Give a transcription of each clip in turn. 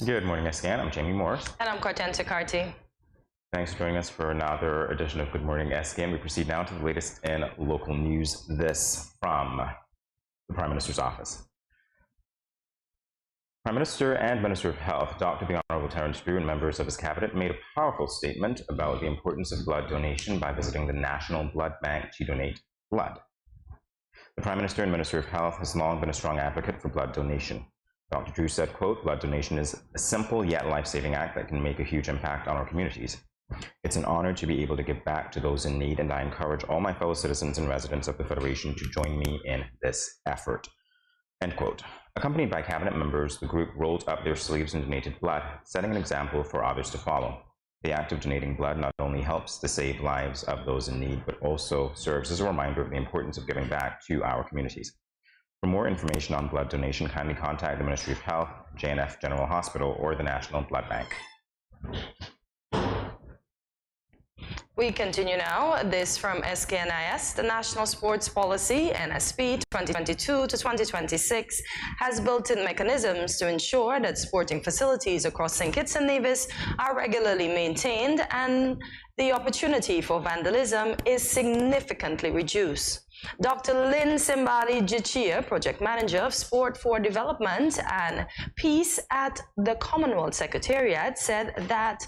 Good morning, SKN. I'm Jamie Morris. And I'm Cortenza Carty. Thanks for joining us for another edition of Good Morning SKN. We proceed now to the latest in local news. This from the Prime Minister's office. Prime Minister and Minister of Health, Dr. the Honourable Terence Drew, and members of his cabinet made a powerful statement about the importance of blood donation by visiting the National Blood Bank to donate blood. The Prime Minister and Minister of Health has long been a strong advocate for blood donation. Dr. Drew said, quote, "Blood donation is a simple yet life-saving act that can make a huge impact on our communities. It's an honor to be able to give back to those in need, and I encourage all my fellow citizens and residents of the Federation to join me in this effort." End quote. Accompanied by cabinet members, the group rolled up their sleeves and donated blood, setting an example for others to follow. The act of donating blood not only helps to save lives of those in need, but also serves as a reminder of the importance of giving back to our communities. For more information on blood donation, kindly contact the Ministry of Health, JNF General Hospital, or the National Blood Bank. We continue now. This from SKNIS. The National Sports Policy, NSP 2022 to 2026, has built-in mechanisms to ensure that sporting facilities across St. Kitts and Nevis are regularly maintained and the opportunity for vandalism is significantly reduced. Dr. Lynn Simbali Jichia, Project Manager of Sport for Development and Peace at the Commonwealth Secretariat, said that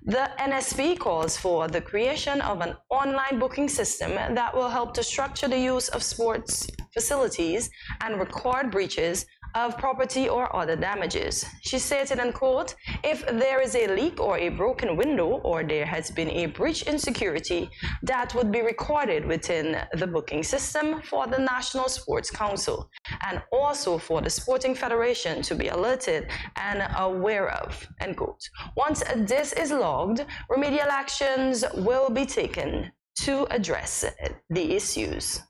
the NSP calls for the creation of an online booking system that will help to structure the use of sports facilities and record breaches of property or other damages. She stated, and quote, "If there is a leak or a broken window or there has been a breach in security, that would be recorded within the booking system for the National Sports Council and also for the Sporting Federation to be alerted and aware of," end quote. Once this is logged, remedial actions will be taken to address the issues.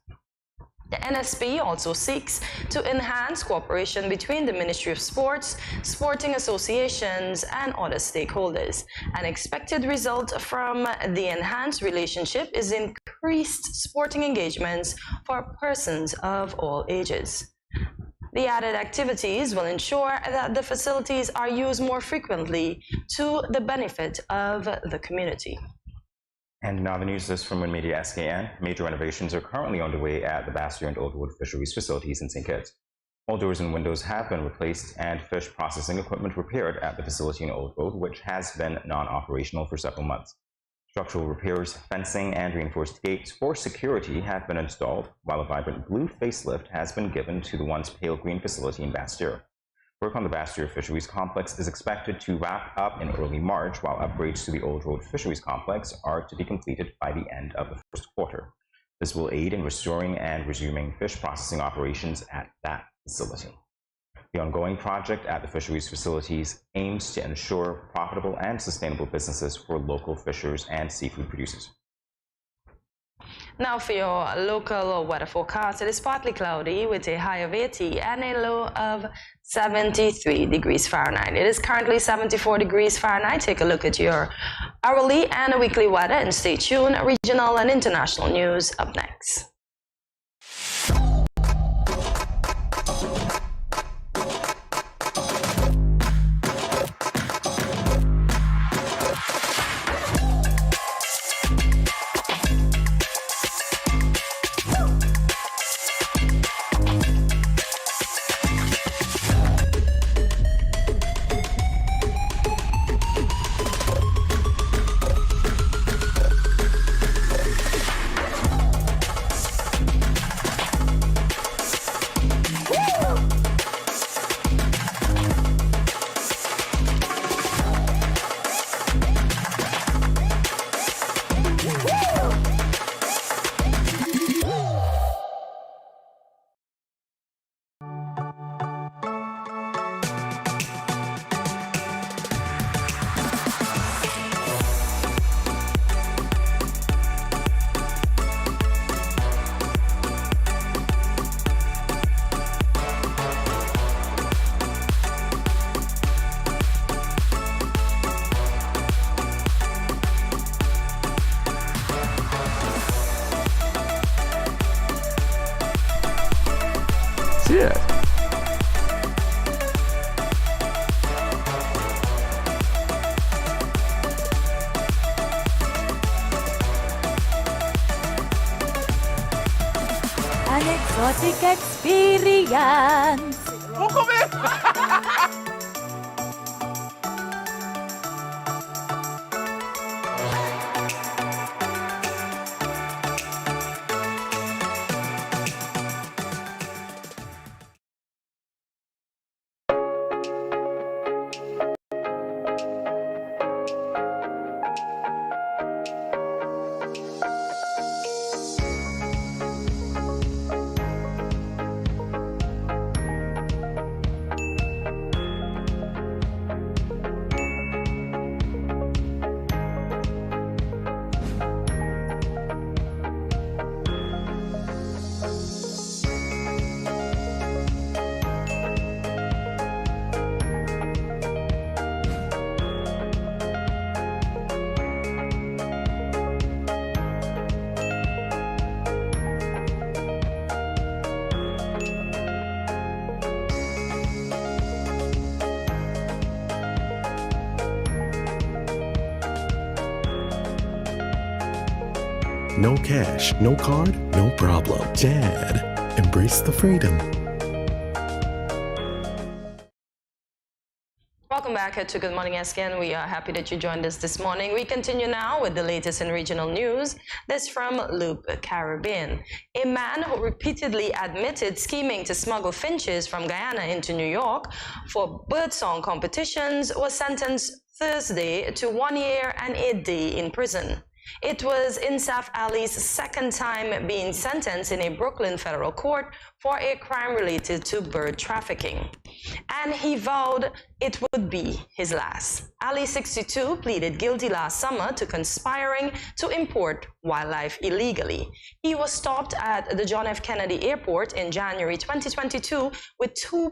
The NSP also seeks to enhance cooperation between the Ministry of Sports, sporting associations, and other stakeholders. An expected result from the enhanced relationship is increased sporting engagements for persons of all ages. The added activities will ensure that the facilities are used more frequently to the benefit of the community. And now the news is from Wind Media SKN. Major renovations are currently underway at the Bastyr and Old Road Fisheries facilities in St. Kitts. All doors and windows have been replaced and fish processing equipment repaired at the facility in Old Road, which has been non-operational for several months. Structural repairs, fencing, and reinforced gates for security have been installed, while a vibrant blue facelift has been given to the once pale green facility in Bastyr. Work on the Bastyr Fisheries Complex is expected to wrap up in early March, while upgrades to the Old Road Fisheries Complex are to be completed by the end of the first quarter. This will aid in restoring and resuming fish processing operations at that facility. The ongoing project at the fisheries facilities aims to ensure profitable and sustainable businesses for local fishers and seafood producers. Now for your local weather forecast, it is partly cloudy with a high of 80 and a low of 73 degrees Fahrenheit. It is currently 74 degrees Fahrenheit. Take a look at your hourly and weekly weather and stay tuned. Regional and international news up next. Classic experience. No cash, no card, no problem. Dad, embrace the freedom. Welcome back to Good Morning SKN. We are happy that you joined us this morning. We continue now with the latest in regional news. This from Loop Caribbean. A man who repeatedly admitted scheming to smuggle finches from Guyana into New York for birdsong competitions was sentenced Thursday to 1 year and 8 days in prison. It was Insaf Ali's second time being sentenced in a Brooklyn federal court for a crime related to bird trafficking. And he vowed it would be his last. Ali, 62, pleaded guilty last summer to conspiring to import wildlife illegally. He was stopped at the John F. Kennedy Airport in January 2022 with two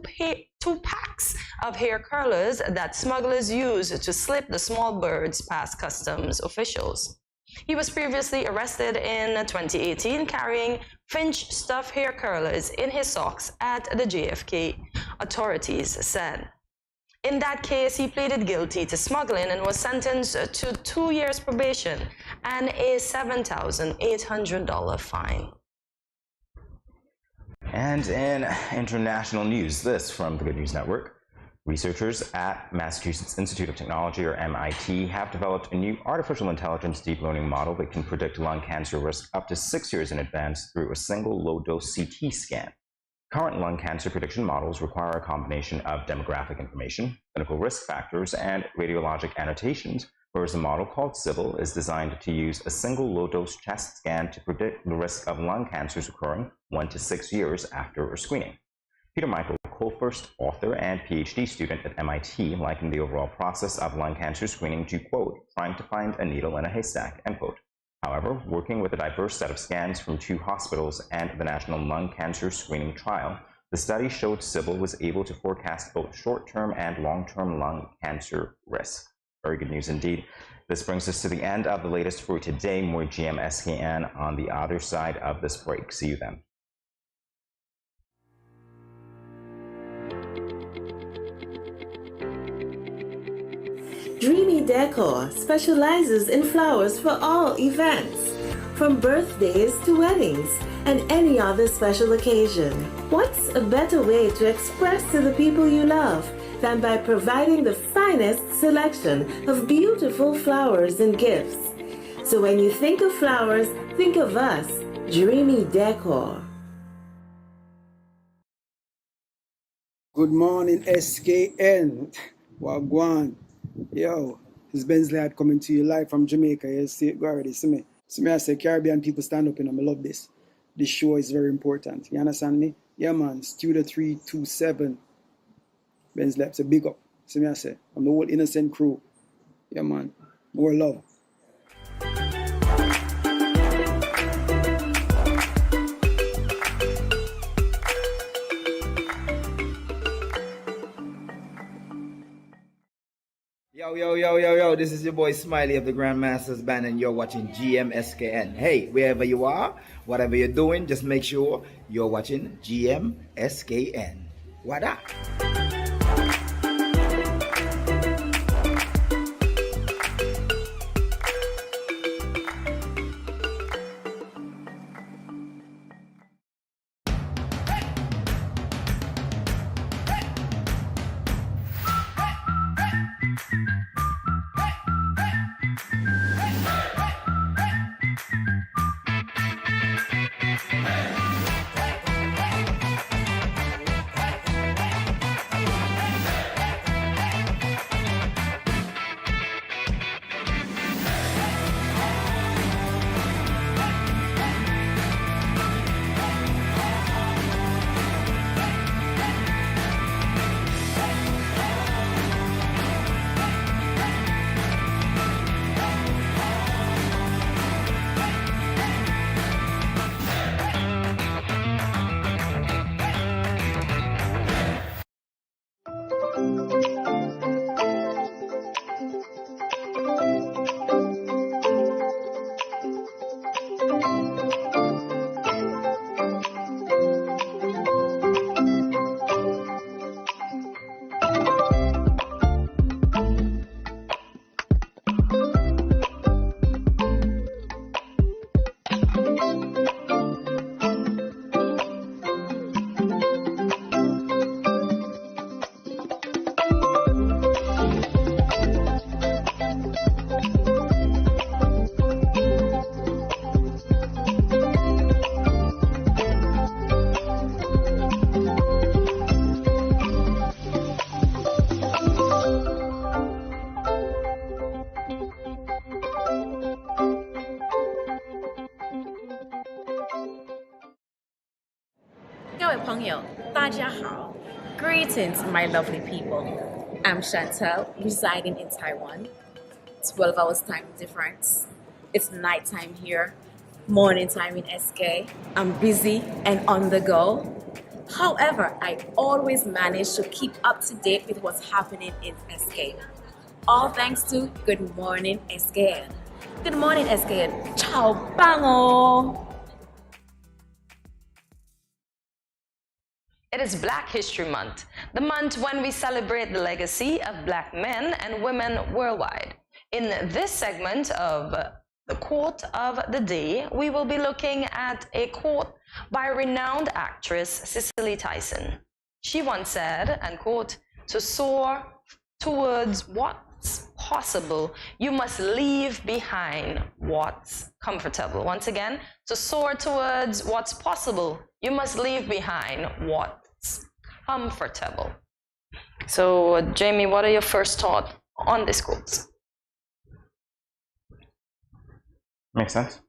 packs of hair curlers that smugglers used to slip the small birds past customs officials. He was previously arrested in 2018 carrying finch stuffed hair curlers in his socks at the JFK, authorities said. In that case, he pleaded guilty to smuggling and was sentenced to 2 years probation and a $7,800 fine. And in international news, this from the Good News Network. Researchers at Massachusetts Institute of Technology, or MIT, have developed a new artificial intelligence deep learning model that can predict lung cancer risk up to 6 years in advance through a single low-dose CT scan. Current lung cancer prediction models require a combination of demographic information, clinical risk factors, and radiologic annotations, whereas a model called Sybil is designed to use a single low-dose chest scan to predict the risk of lung cancers occurring 1 to 6 years after a screening. Peter Michael Colfirst, author and PhD student at MIT, likened the overall process of lung cancer screening to, quote, trying to find a needle in a haystack, end quote. However, working with a diverse set of scans from 2 hospitals and the National Lung Cancer Screening Trial, the study showed Sybil was able to forecast both short-term and long-term lung cancer risk. Very good news indeed. This brings us to the end of the latest for today. More GM SKN on the other side of this break. See you then. Dreamy Decor specializes in flowers for all events, from birthdays to weddings and any other special occasion. What's a better way to express to the people you love than by providing the finest selection of beautiful flowers and gifts? So when you think of flowers, think of us, Dreamy Decor. Good morning, SKN. Wagwan. Yo, this Ben's Lad coming to you live from Jamaica. You see it already, see me? See me, I say Caribbean people stand up and I love this. This show is very important. You understand me? Yeah, man. Studio 327. Ben's Lad, say big up. See me, I say. I'm the whole innocent crew. Yeah, man. More love. Yo, this is your boy Smiley of the Grandmasters Band and you're watching GMSKN. Hey, wherever you are, whatever you're doing, just make sure you're watching GMSKN. What up? Greetings, my lovely people. I'm Chantel, residing in Taiwan. 12 hours time difference. It's nighttime here, morning time in SK. I'm busy and on the go. However, I always manage to keep up to date with what's happening in SK. All thanks to Good Morning SKN. Good morning SKN. Ciao, bango! It is Black History Month, the month when we celebrate the legacy of Black men and women worldwide. In this segment of the Quote of the Day, we will be looking at a quote by renowned actress Cicely Tyson. She once said, and quote, "To soar towards what's possible, you must leave behind what's comfortable." Once again, to soar towards what's possible, you must leave behind what's comfortable. So, Jamie, what are your first thoughts on this quote? Makes sense.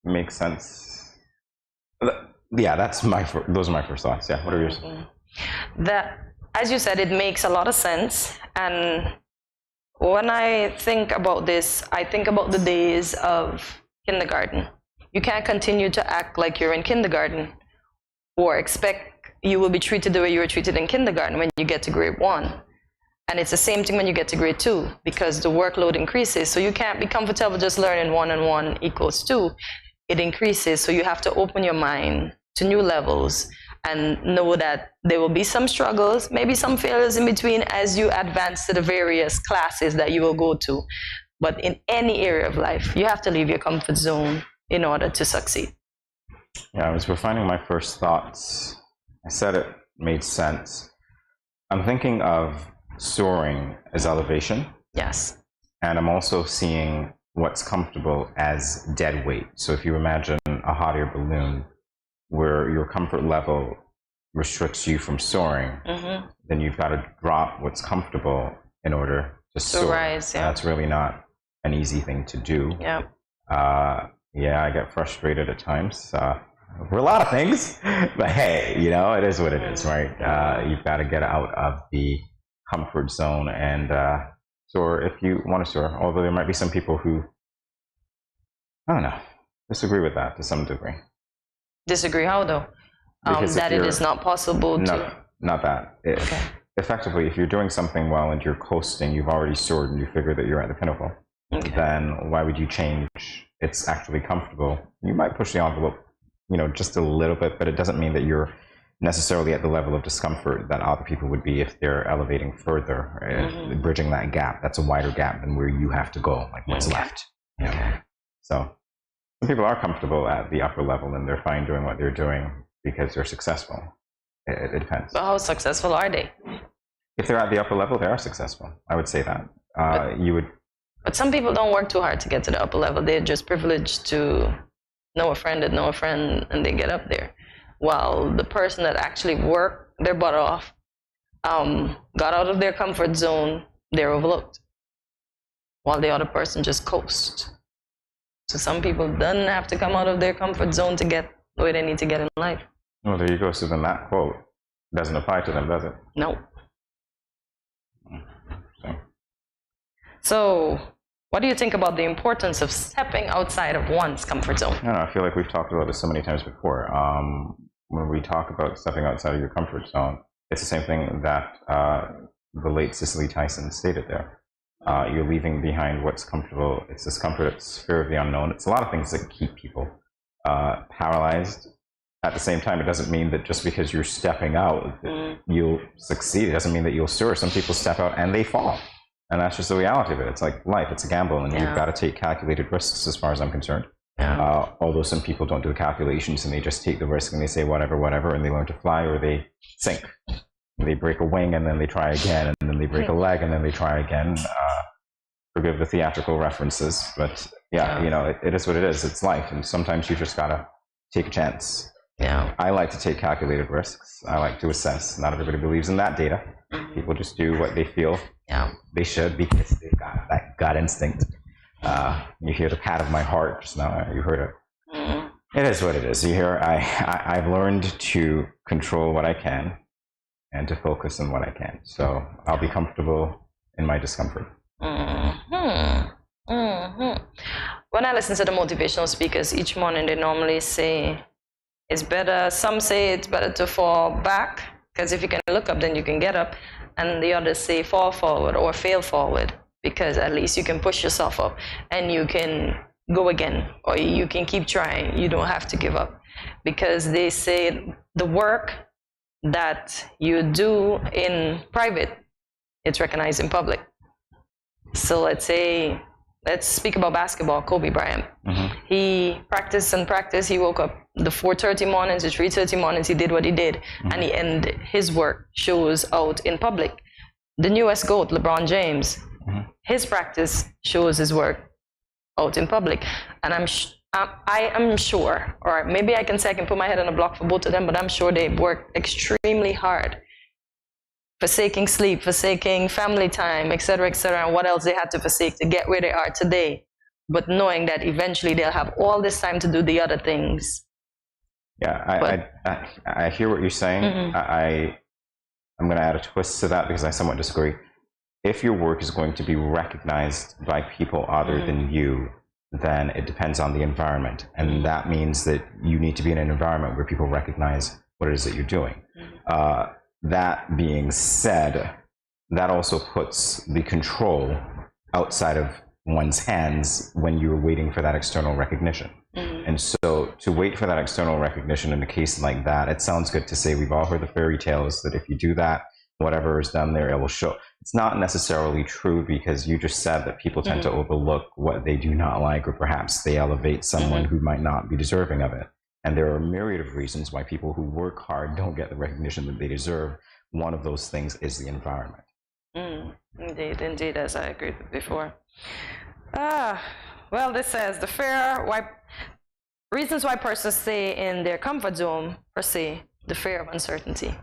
Makes sense. Yeah, those are my first thoughts. Yeah, what are yours? That, as you said, it makes a lot of sense. And when I think about this, I think about the days of kindergarten. You can't continue to act like you're in kindergarten or expect you will be treated the way you were treated in kindergarten when you get to grade 1. And it's the same thing when you get to grade 2, because the workload increases. So you can't be comfortable just learning 1 and 1 equals 2. It increases. So you have to open your mind to new levels and know that there will be some struggles, maybe some failures in between as you advance to the various classes that you will go to. But in any area of life, you have to leave your comfort zone in order to succeed. Yeah, I was refining my first thoughts. I said it made sense. I'm thinking of soaring as elevation. Yes. And I'm also seeing what's comfortable as dead weight. So if you imagine a hot air balloon where your comfort level restricts you from soaring, then you've got to drop what's comfortable in order to soar. Rise, yeah. That's really not an easy thing to do. Yeah. Yeah, I get frustrated at times for a lot of things, but hey, it is what it is, right? You've got to get out of the comfort zone and soar if you want to soar. Although there might be some people who, I don't know, disagree with that to some degree. Disagree how though? That it is not possible to. No, not that. Okay. Effectively, if you're doing something well and you're coasting, you've already soared and you figure that you're at the pinnacle, then why would you change? It's actually comfortable. You might push the envelope, just a little bit, but it doesn't mean that you're necessarily at the level of discomfort that other people would be if they're elevating further, bridging that gap. That's a wider gap than where you have to go, like what's left. So some people are comfortable at the upper level and they're fine doing what they're doing because they're successful. It depends. But how successful are they? If they're at the upper level, they are successful. I would say that. But some people don't work too hard to get to the upper level. They're just privileged to know a friend that know a friend and they get up there. While the person that actually worked their butt off, got out of their comfort zone, they're overlooked. While the other person just coasts. So some people don't have to come out of their comfort zone to get where they need to get in life. Well, there you go. So then that quote doesn't apply to them, does it? No. So, what do you think about the importance of stepping outside of one's comfort zone? I feel like we've talked about this so many times before. When we talk about stepping outside of your comfort zone, It's the same thing that the late Cicely Tyson stated there. You're leaving behind what's comfortable. It's discomfort, it's fear of the unknown. It's a lot of things that keep people paralyzed. At the same time, it doesn't mean that just because you're stepping out, you'll succeed. It doesn't mean that you'll soar. Some people step out and they fall. And that's just the reality of it. It's like life, it's a gamble, and you've got to take calculated risks as far as I'm concerned. Although some people don't do the calculations and they just take the risk and they say whatever, and they learn to fly, or they sink. They break a wing and then they try again, and then they break a leg and then they try again. Forgive the theatrical references, but it is what it is. It's life, and sometimes you just got to take a chance. I like to take calculated risks. I like to assess. Not everybody believes in that data. People just do what they feel they should because they've got that gut instinct. You hear the pat of my heart just now. You heard it. It is what it is. You hear, I've learned to control what I can and to focus on what I can. So I'll be comfortable in my discomfort. When I listen to the motivational speakers each morning, they normally say, it's better, some say it's better to fall back, because if you can look up, then you can get up. And the others say fall forward or fail forward, because at least you can push yourself up and you can go again, or you can keep trying. You don't have to give up, because they say the work that you do in private, it's recognized in public. So let's speak about basketball, Kobe Bryant. He practiced and practiced. He woke up the 4:30 mornings, the 3:30 mornings, he did what he did, and he ended his work shows out in public. The newest GOAT, LeBron James, his practice shows his work out in public. And I am sure, or maybe I can say I can put my head on a block for both of them, but I'm sure they worked extremely hard, forsaking sleep, forsaking family time, etc., and what else they had to forsake to get where they are today, but knowing that eventually they'll have all this time to do the other things. I hear what you're saying. I'm going to add a twist to that because I somewhat disagree. If your work is going to be recognized by people other than you, then it depends on the environment. And that means that you need to be in an environment where people recognize what it is that you're doing. That being said, that also puts the control outside of one's hands when you're waiting for that external recognition. And so to wait for that external recognition in a case like that, it sounds good to say we've all heard the fairy tales that if you do that, whatever is done there, it will show. It's not necessarily true, because you just said that people tend to overlook what they do not like, or perhaps they elevate someone who might not be deserving of it. And there are a myriad of reasons why people who work hard don't get the recognition that they deserve. One of those things is the environment. Indeed, as I agreed with before. Well, this says reasons why persons stay in their comfort zone, per se, the fear of uncertainty.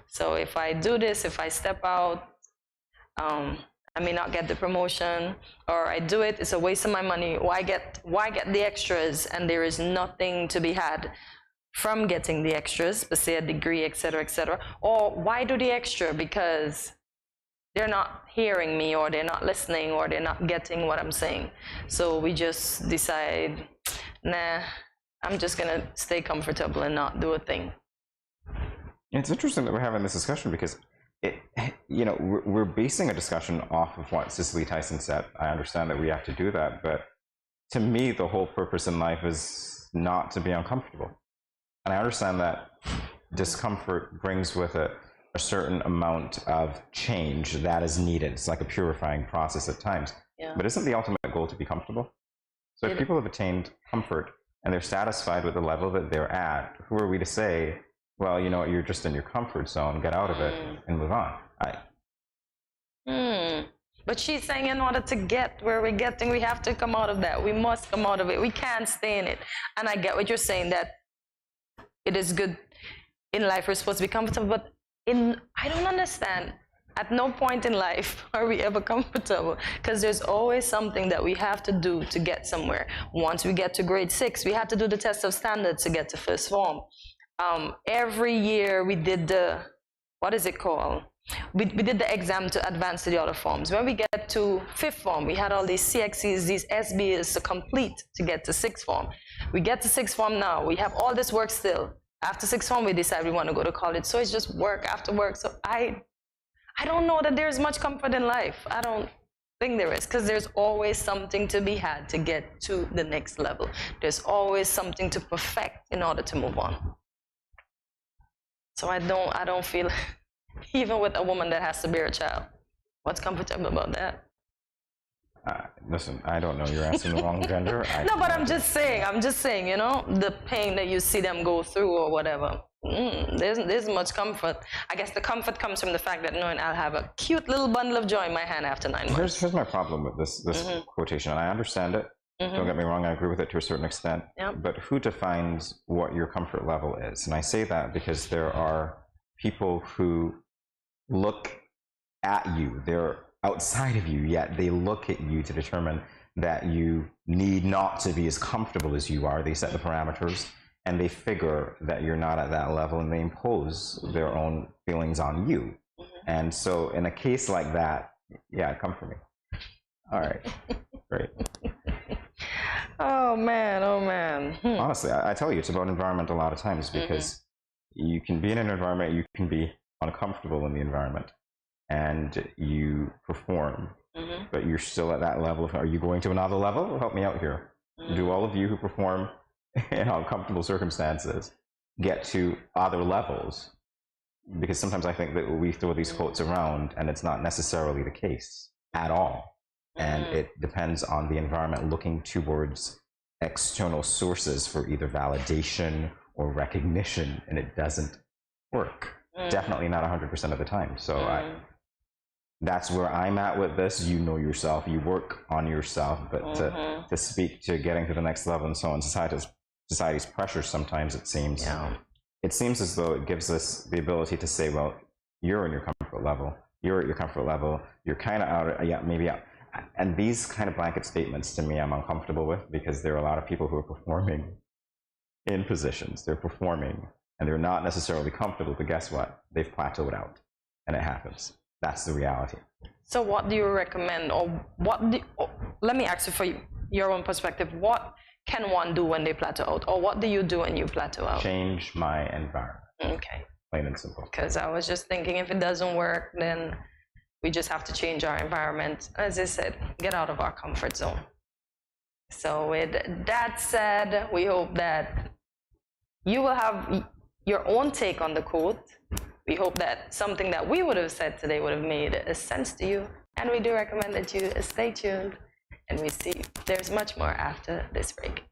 So if I do this, if I step out, I may not get the promotion, or I do it, it's a waste of my money. Why get the extras, and there is nothing to be had from getting the extras, per se, a degree, etc., or why do the extra? Because they're not hearing me, or they're not listening, or they're not getting what I'm saying. So we just decide, nah, I'm just gonna stay comfortable and not do a thing. It's interesting that we're having this discussion, because we're basing a discussion off of what Cicely Tyson said. I understand that we have to do that, but to me, the whole purpose in life is not to be uncomfortable. And I understand that discomfort brings with it a certain amount of change that is needed. It's like a purifying process at times. But isn't the ultimate goal to be comfortable? So if people have attained comfort and they're satisfied with the level that they're at, who are we to say, well, you know what, you're just in your comfort zone, get out of it and move on? But she's saying in order to get where we're getting, we have to come out of that. We must come out of it. We can't stay in it. And I get what you're saying, that it is good in life, we're supposed to be comfortable, but I don't understand. At no point in life are we ever comfortable, because there's always something that we have to do to get somewhere. Once we get to grade 6, we had to do the test of standards to get to first form. Every year we did what is it called? We did the exam to advance to the other forms. When we get to 5th form, we had all these CXCs, these SBs to complete to get to 6th form. We get to 6th form now. We have all this work still. After 6th form, we decide we want to go to college. So it's just work after work. So I don't know that there's much comfort in life. I don't think there is, because there's always something to be had to get to the next level. There's always something to perfect in order to move on. So I don't feel, even with a woman that has to bear a child, what's comfortable about that? Listen, I don't know. You're answering the wrong gender. No, but I'm just saying, you know, the pain that you see them go through or whatever. There's much comfort. I guess the comfort comes from the fact that knowing I'll have a cute little bundle of joy in my hand after 9 months. Here's my problem with this quotation, and I understand it. Don't get me wrong, I agree with it to a certain extent. Yep. But who defines what your comfort level is? And I say that because there are people who look at you. They're outside of you, yet they look at you to determine that you need not to be as comfortable as you are. They set the parameters, and they figure that you're not at that level, and they impose their own feelings on you. And so in a case like that, yeah, come for me. All right, great. Oh man. Honestly, I tell you, it's about environment a lot of times, because you can be in an environment, you can be uncomfortable in the environment, and you perform, but you're still at that level. Are you going to another level? Help me out here. Do all of you who perform in uncomfortable circumstances get to other levels? Because sometimes I think that we throw these quotes around, and it's not necessarily the case at all. And it depends on the environment looking towards external sources for either validation or recognition, and it doesn't work. Definitely not 100% of the time. So that's where I'm at with this. You know yourself, you work on yourself, but to speak to getting to the next level and so on, society's pressure, sometimes it seems as though it gives us the ability to say, well, you're in your comfort level, you're at your comfort level, you're kind of out, maybe out. And these kind of blanket statements, to me, I'm uncomfortable with, because there are a lot of people who are performing in positions. They're performing, and they're not necessarily comfortable, but guess what? They've plateaued out, and it happens. That's the reality. So what do you recommend, or let me ask you for your own perspective, what can one do when they plateau out, or what do you do when you plateau out? Change my environment. Okay. Plain and simple. Because I was just thinking, if it doesn't work, then we just have to change our environment. As I said, get out of our comfort zone. So with that said, we hope that you will have your own take on the quote. We hope that something that we would have said today would have made a sense to you. And we do recommend that you stay tuned, and we see there's much more after this break.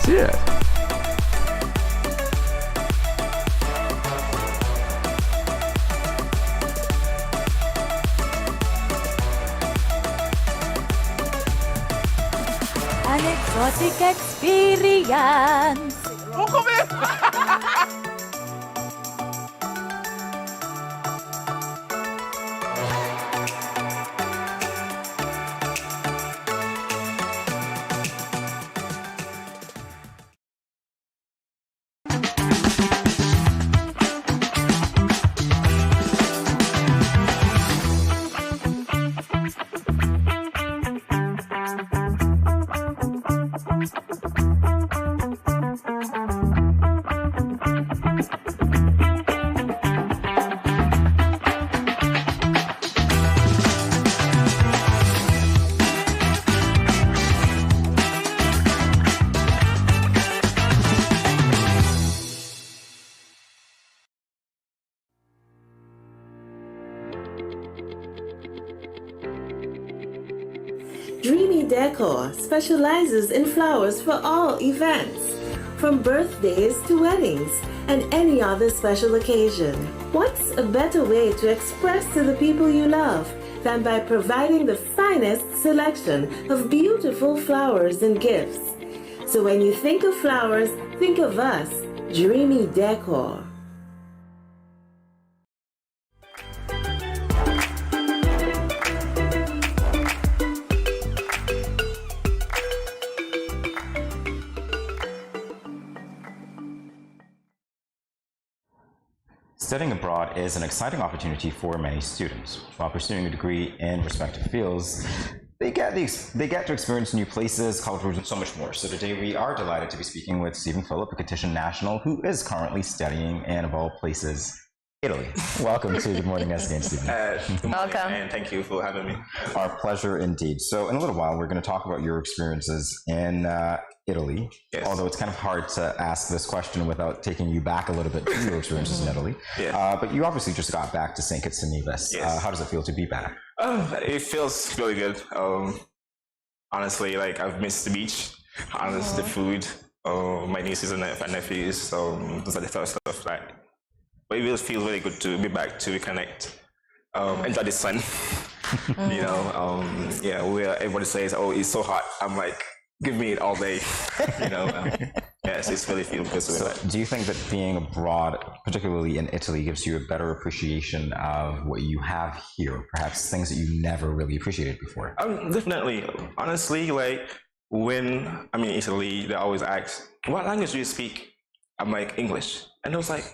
see it. An exotic experience. Dreamy Decor specializes in flowers for all events, from birthdays to weddings and any other special occasion. What's a better way to express to the people you love than by providing the finest selection of beautiful flowers and gifts? So when you think of flowers, think of us, Dreamy Decor. Studying abroad is an exciting opportunity for many students. While pursuing a degree in respective fields, they get to experience new places, cultures, and so much more. So today we are delighted to be speaking with Stephen Phillip, a Kittian national who is currently studying in, of all places, Italy. Welcome to Good Morning SKN, Stephen. Welcome. And thank you for having me. Our pleasure indeed. So in a little while, we're going to talk about your experiences in Italy, Yes. although it's kind of hard to ask this question without taking you back a little bit to your experiences in Italy. Yeah. But you obviously just got back to St. Kitts and Nevis. Yes. How does it feel to be back? It feels really good. Honestly, like I've missed the beach, the food, my nieces and nephews, those are the first stuff. Like, but it will feel really good to be back, to reconnect, enjoy the sun. You know, where everybody says, "Oh, it's so hot." I'm like, give me it all day. You know, yes, it's really feel good. So do you think that being abroad, particularly in Italy, gives you a better appreciation of what you have here, perhaps things that you never really appreciated before? Definitely. Honestly, like when I'm in Italy, they always ask, "What language do you speak?" I'm like, "English," and I was like,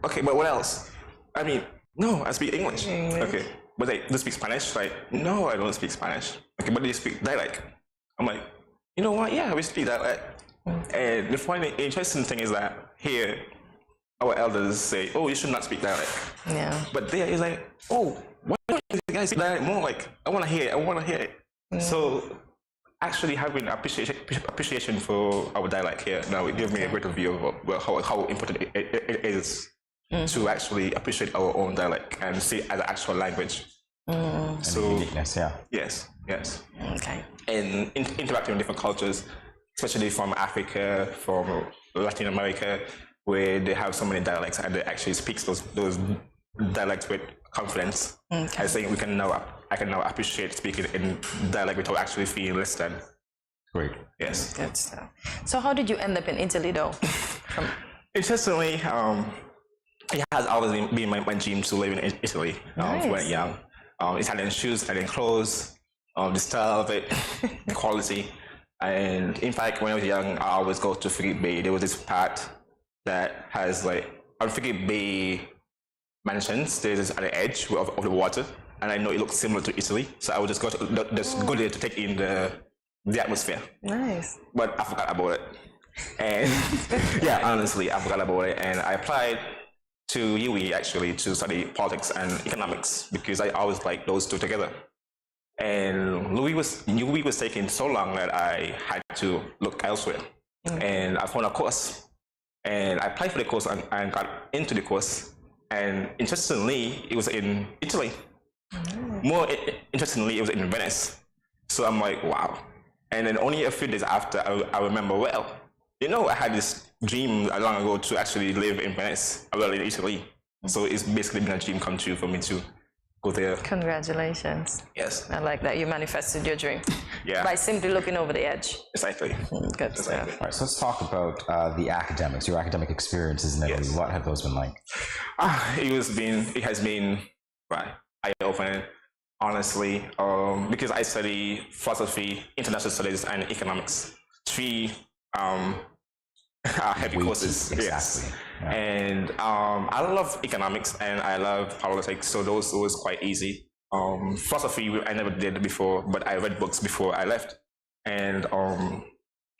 "Okay, but what else?" I mean, "No, I speak English." Okay, but they do speak Spanish? Like, "No, I don't speak Spanish." Okay, but do you speak dialect? I'm like, "You know what? Yeah, we speak dialect." And the funny, interesting thing is that here, our elders say, "Oh, you should not speak dialect." Yeah. But there is like, "Oh, why don't you guys speak dialect more? Like, I want to hear it. I want to hear it." So actually having appreciation for our dialect here now, it gives me a greater view of how important it is to actually appreciate our own dialect and see it as an actual language. So uniqueness, yeah. Yes. Okay. And interacting with different cultures, especially from Africa, from Latin America, where they have so many dialects and they actually speak those dialects with confidence. I think I can now appreciate speaking in dialect without actually feeling less than. Great. Yes. Good stuff. So how did you end up in Italy, though? Interestingly, it has always been my dream to live in Italy when I was young. Italian shoes, Italian clothes, the style of it, the quality. And in fact, when I was young, I always go to Frigate Bay. There was this part that has like, on Frigate Bay mansions, there's this at the edge of the water. And I know it looks similar to Italy. So I would just go there to take in the atmosphere. Nice. But I forgot about it. And yeah, honestly, I forgot about it. And I applied to UE actually to study politics and economics because I always liked those two together. And UE was taking so long that I had to look elsewhere. And I found a course. And I applied for the course and got into the course. And interestingly, it was in Italy. More interestingly, it was in Venice. So I'm like, wow. And then only a few days after, I remember well, You know, I had this dream long ago to actually live in Venice, well, in Italy. So it's basically been a dream come true for me to go there. Congratulations. Yes. I like that you manifested your dream. Yeah. By simply looking over the edge. Exactly. Good stuff. All right, so let's talk about the academics, your academic experiences in Italy. Yes. What have those been like? It has been eye-opening, honestly, because I study philosophy, international studies, and economics. Three heavy courses. Exactly. Yes. Yeah. And I love economics and I love politics, so those was quite easy. Philosophy I never did before, but I read books before I left. And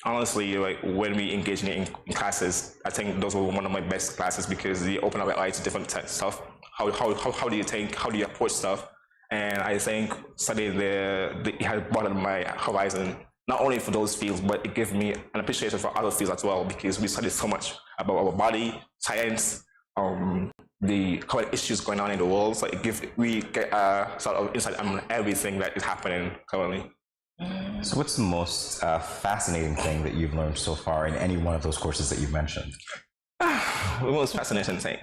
honestly, like when we engage in classes, I think those were one of my best classes because they open up my eyes to different stuff. How do you think? How do you approach stuff? And I think studying there, it has broadened my horizon, not only for those fields, but it gave me an appreciation for other fields as well, because we studied so much about our body, science, the current issues going on in the world. So we get a sort of insight on everything that is happening currently. So what's the most fascinating thing that you've learned so far in any one of those courses that you've mentioned? The most fascinating thing?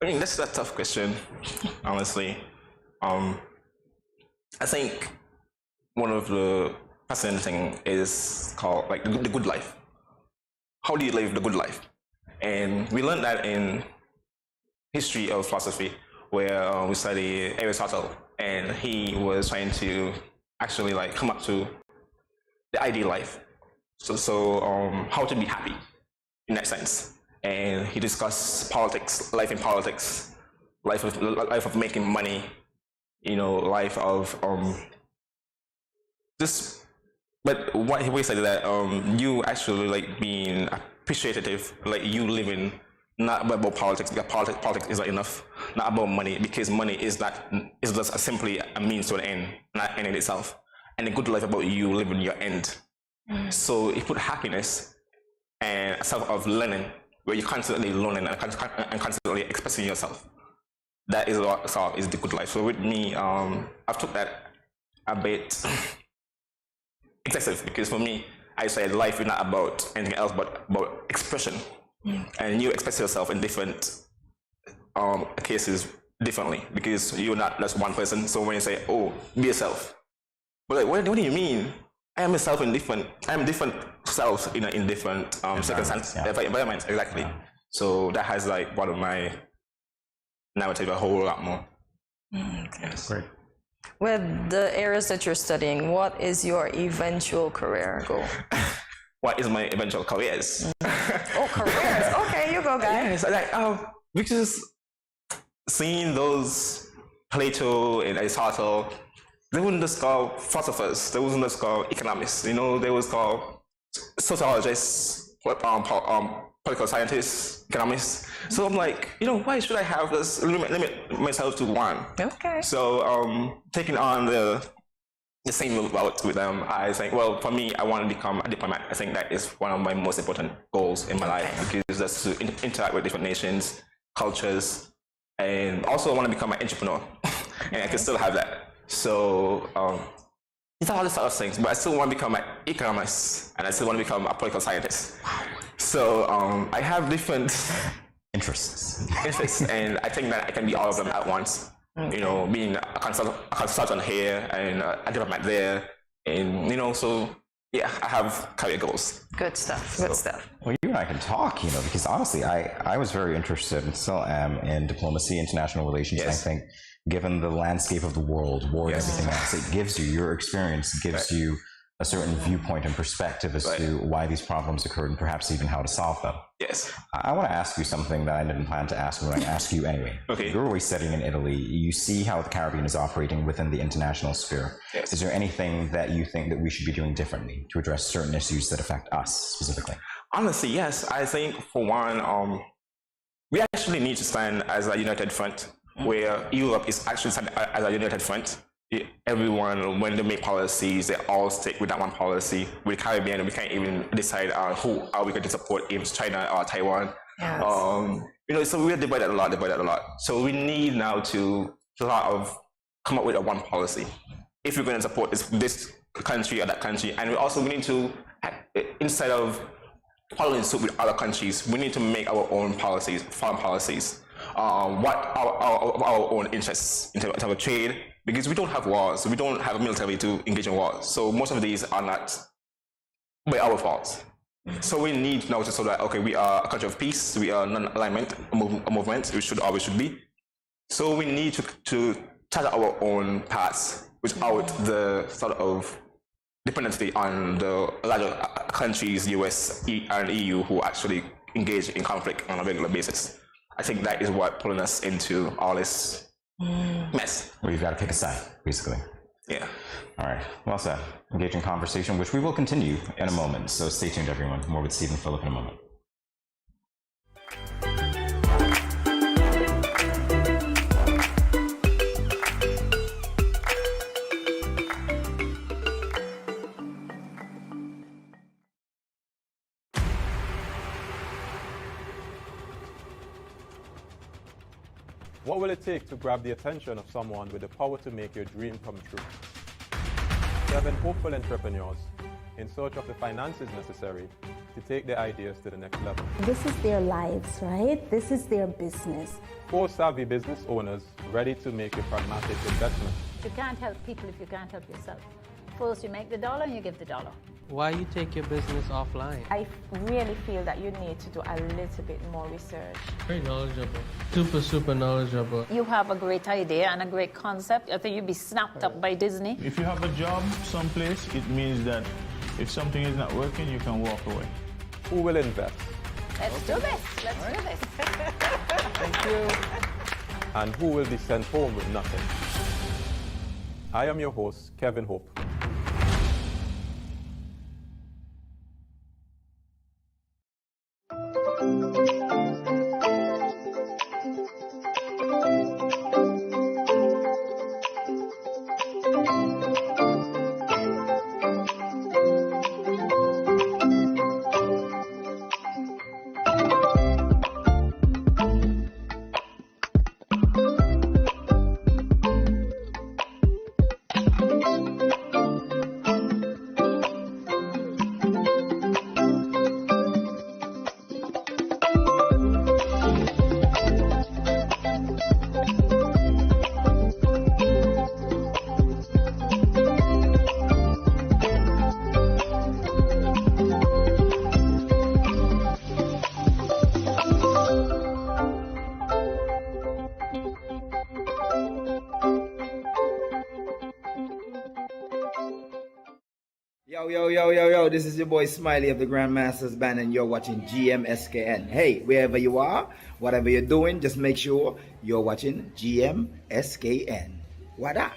I mean, that's a tough question, honestly. I think one of the fascinating things is called like the good life. How do you live the good life? And we learned that in history of philosophy, where we study Aristotle, and he was trying to actually like come up to the ideal life. So how to be happy in that sense. And he discussed politics, life in politics, life of making money, you know, life of this. But what he said that you actually like being appreciative, like you living not about politics, because politics is not enough, not about money, because money is just simply a means to an end, not an end in itself. And the good life about you living your end. So he put happiness and a self of learning, where you're constantly learning and constantly expressing yourself. That is what is the good life. So with me, I've took that a bit excessive, because for me, I said life is not about anything else but about expression. And you express yourself in different cases differently, because you're not just one person. So when you say, oh, be yourself, but like, what do you mean? I am myself in different selves in different circumstances, environments, exactly. Yeah. So that has like brought my narrative a whole lot more. Okay. Great. With the areas that you're studying, what is your eventual career goal? What is my eventual careers? Oh, careers. Okay, you go, guys. Yes, like because seeing those Plato and Aristotle, they wouldn't just call philosophers, they wouldn't just call economists, you know, they would call sociologists, political scientists, economists. So I'm like, you know, why should I have this limit myself to one? Okay. So taking on the same route with them, I think, well, for me, I want to become a diplomat. I think that is one of my most important goals in my life, because that's to interact with different nations, cultures, and also I want to become an entrepreneur, and I can still have that. So these are all the sort of things, but I still want to become an economist, and I still want to become a political scientist. So I have different interests, and I think that I can be all of them at once. You know, being a consultant here and a diplomat there, and you know, so yeah, I have career goals. Good stuff. Good stuff. Well, you and I can talk, you know, because honestly, I was very interested and still am in diplomacy, international relations. Yes. And I think, given the landscape of the world, war and everything else, it gives you your experience, gives you a certain viewpoint and perspective as to why these problems occurred and perhaps even how to solve them. Yes. I want to ask you something that I didn't plan to ask, but I'm going to ask you anyway. Okay. You're always studying in Italy. You see how the Caribbean is operating within the international sphere. Yes. Is there anything that you think that we should be doing differently to address certain issues that affect us specifically? Honestly, yes. I think, for one, we actually need to stand as a united front, where Europe is actually standing as a united front. Everyone, when they make policies, they all stick with that one policy. With the Caribbean, we can't even decide who are we going to support, if it's China or Taiwan. Yes. You know, so we're divided a lot. So we need now to sort of come up with a one policy, if we're going to support this country or that country. And we need to, instead of following suit with other countries, we need to make our own policies, foreign policies, what our own interests in terms of trade, because we don't have wars, we don't have a military to engage in wars. So most of these are not by our fault. So we need now to show that, okay, we are a country of peace, we are non-alignment, a movement, we should always should be. So we need to chart our own paths without the sort of dependency on the larger countries, US and EU, who actually engage in conflict on a regular basis. I think that is what pulling us into all this mess. Well, you've got to pick a side, basically. Yeah. All right. Well said. Engaging conversation, which we will continue in a moment. So stay tuned, everyone. More with Stephen Phillip in a moment. What will it take to grab the attention of someone with the power to make your dream come true? 7 hopeful entrepreneurs in search of the finances necessary to take their ideas to the next level. This is their lives, right? This is their business. 4 savvy business owners ready to make a pragmatic investment. You can't help people if you can't help yourself. First you make the dollar and you give the dollar. Why you take your business offline? I really feel that you need to do a little bit more research. Very knowledgeable. Super knowledgeable. You have a great idea and a great concept. I think you'd be snapped up by Disney. If you have a job someplace, it means that if something is not working, you can walk away. Who will invest? Let's do this. Let's do this. Thank you. And who will be sent home with nothing? I am your host, Kevin Hope. Yo, this is your boy Smiley of the Grandmasters Band, and you're watching GMSKN. Hey, wherever you are, whatever you're doing, just make sure you're watching GMSKN. What up?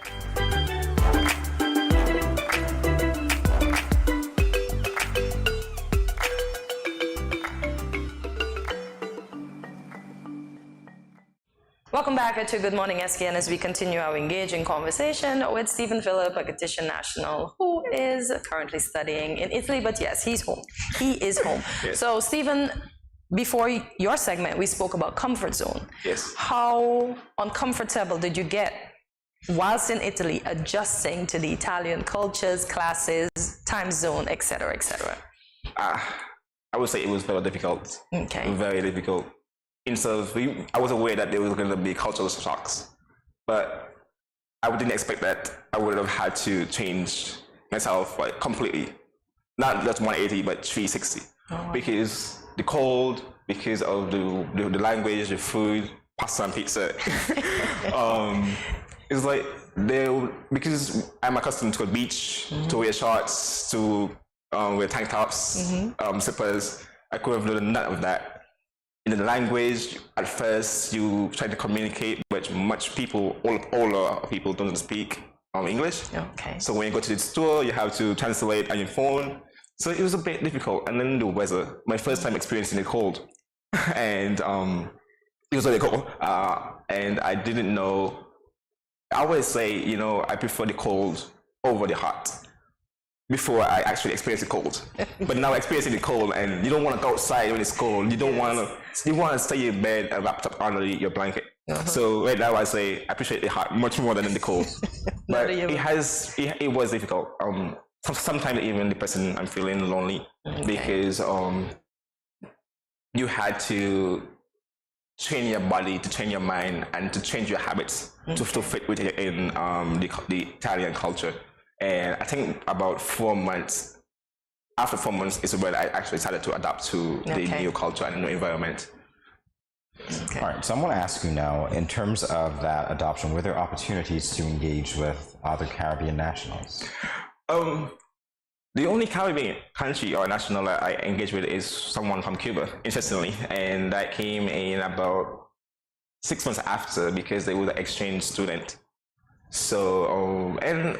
Welcome back to Good Morning SKN as we continue our engaging conversation with Stephen Phillip, a Gatitian national who is currently studying in Italy, but yes, he's home. He is home. Yes. So Stephen, before your segment, we spoke about comfort zone. Yes. How uncomfortable did you get whilst in Italy adjusting to the Italian cultures, classes, time zone, etc., etc.? I would say it was very difficult. Okay. Very difficult. I was aware that there was going to be cultural shocks, but I didn't expect that I would have had to change myself like completely, not just 180 but 360, because the cold, because of the language, the food, pasta and pizza. It's like because I'm accustomed to a beach, to wear shorts, to wear tank tops, slippers. I could have done none of that. In the language, at first you try to communicate, but much people, older people don't speak English. Okay. So when you go to the store, you have to translate on your phone. So it was a bit difficult. And then the weather, my first time experiencing the cold, and it was really cold. And I didn't know. I always say, I prefer the cold over the hot. Before I actually experienced the cold, but now experiencing the cold, and you don't want to go outside when it's cold. You don't want to. You want to stay in bed and wrapped up under your blanket. So right now I say I appreciate the hot much more than the cold. But it was difficult. Sometimes even the person I'm feeling lonely because you had to train your body, to train your mind, and to change your habits to fit with it in the Italian culture. And I think about 4 months, after 4 months is when I actually started to adapt to the new culture and the new environment. All right, so I'm going to ask you now, in terms of that adoption, were there opportunities to engage with other Caribbean nationals? The only Caribbean country or national that I engage with is someone from Cuba, interestingly, and that came in about 6 months after because they were an exchange student. So, and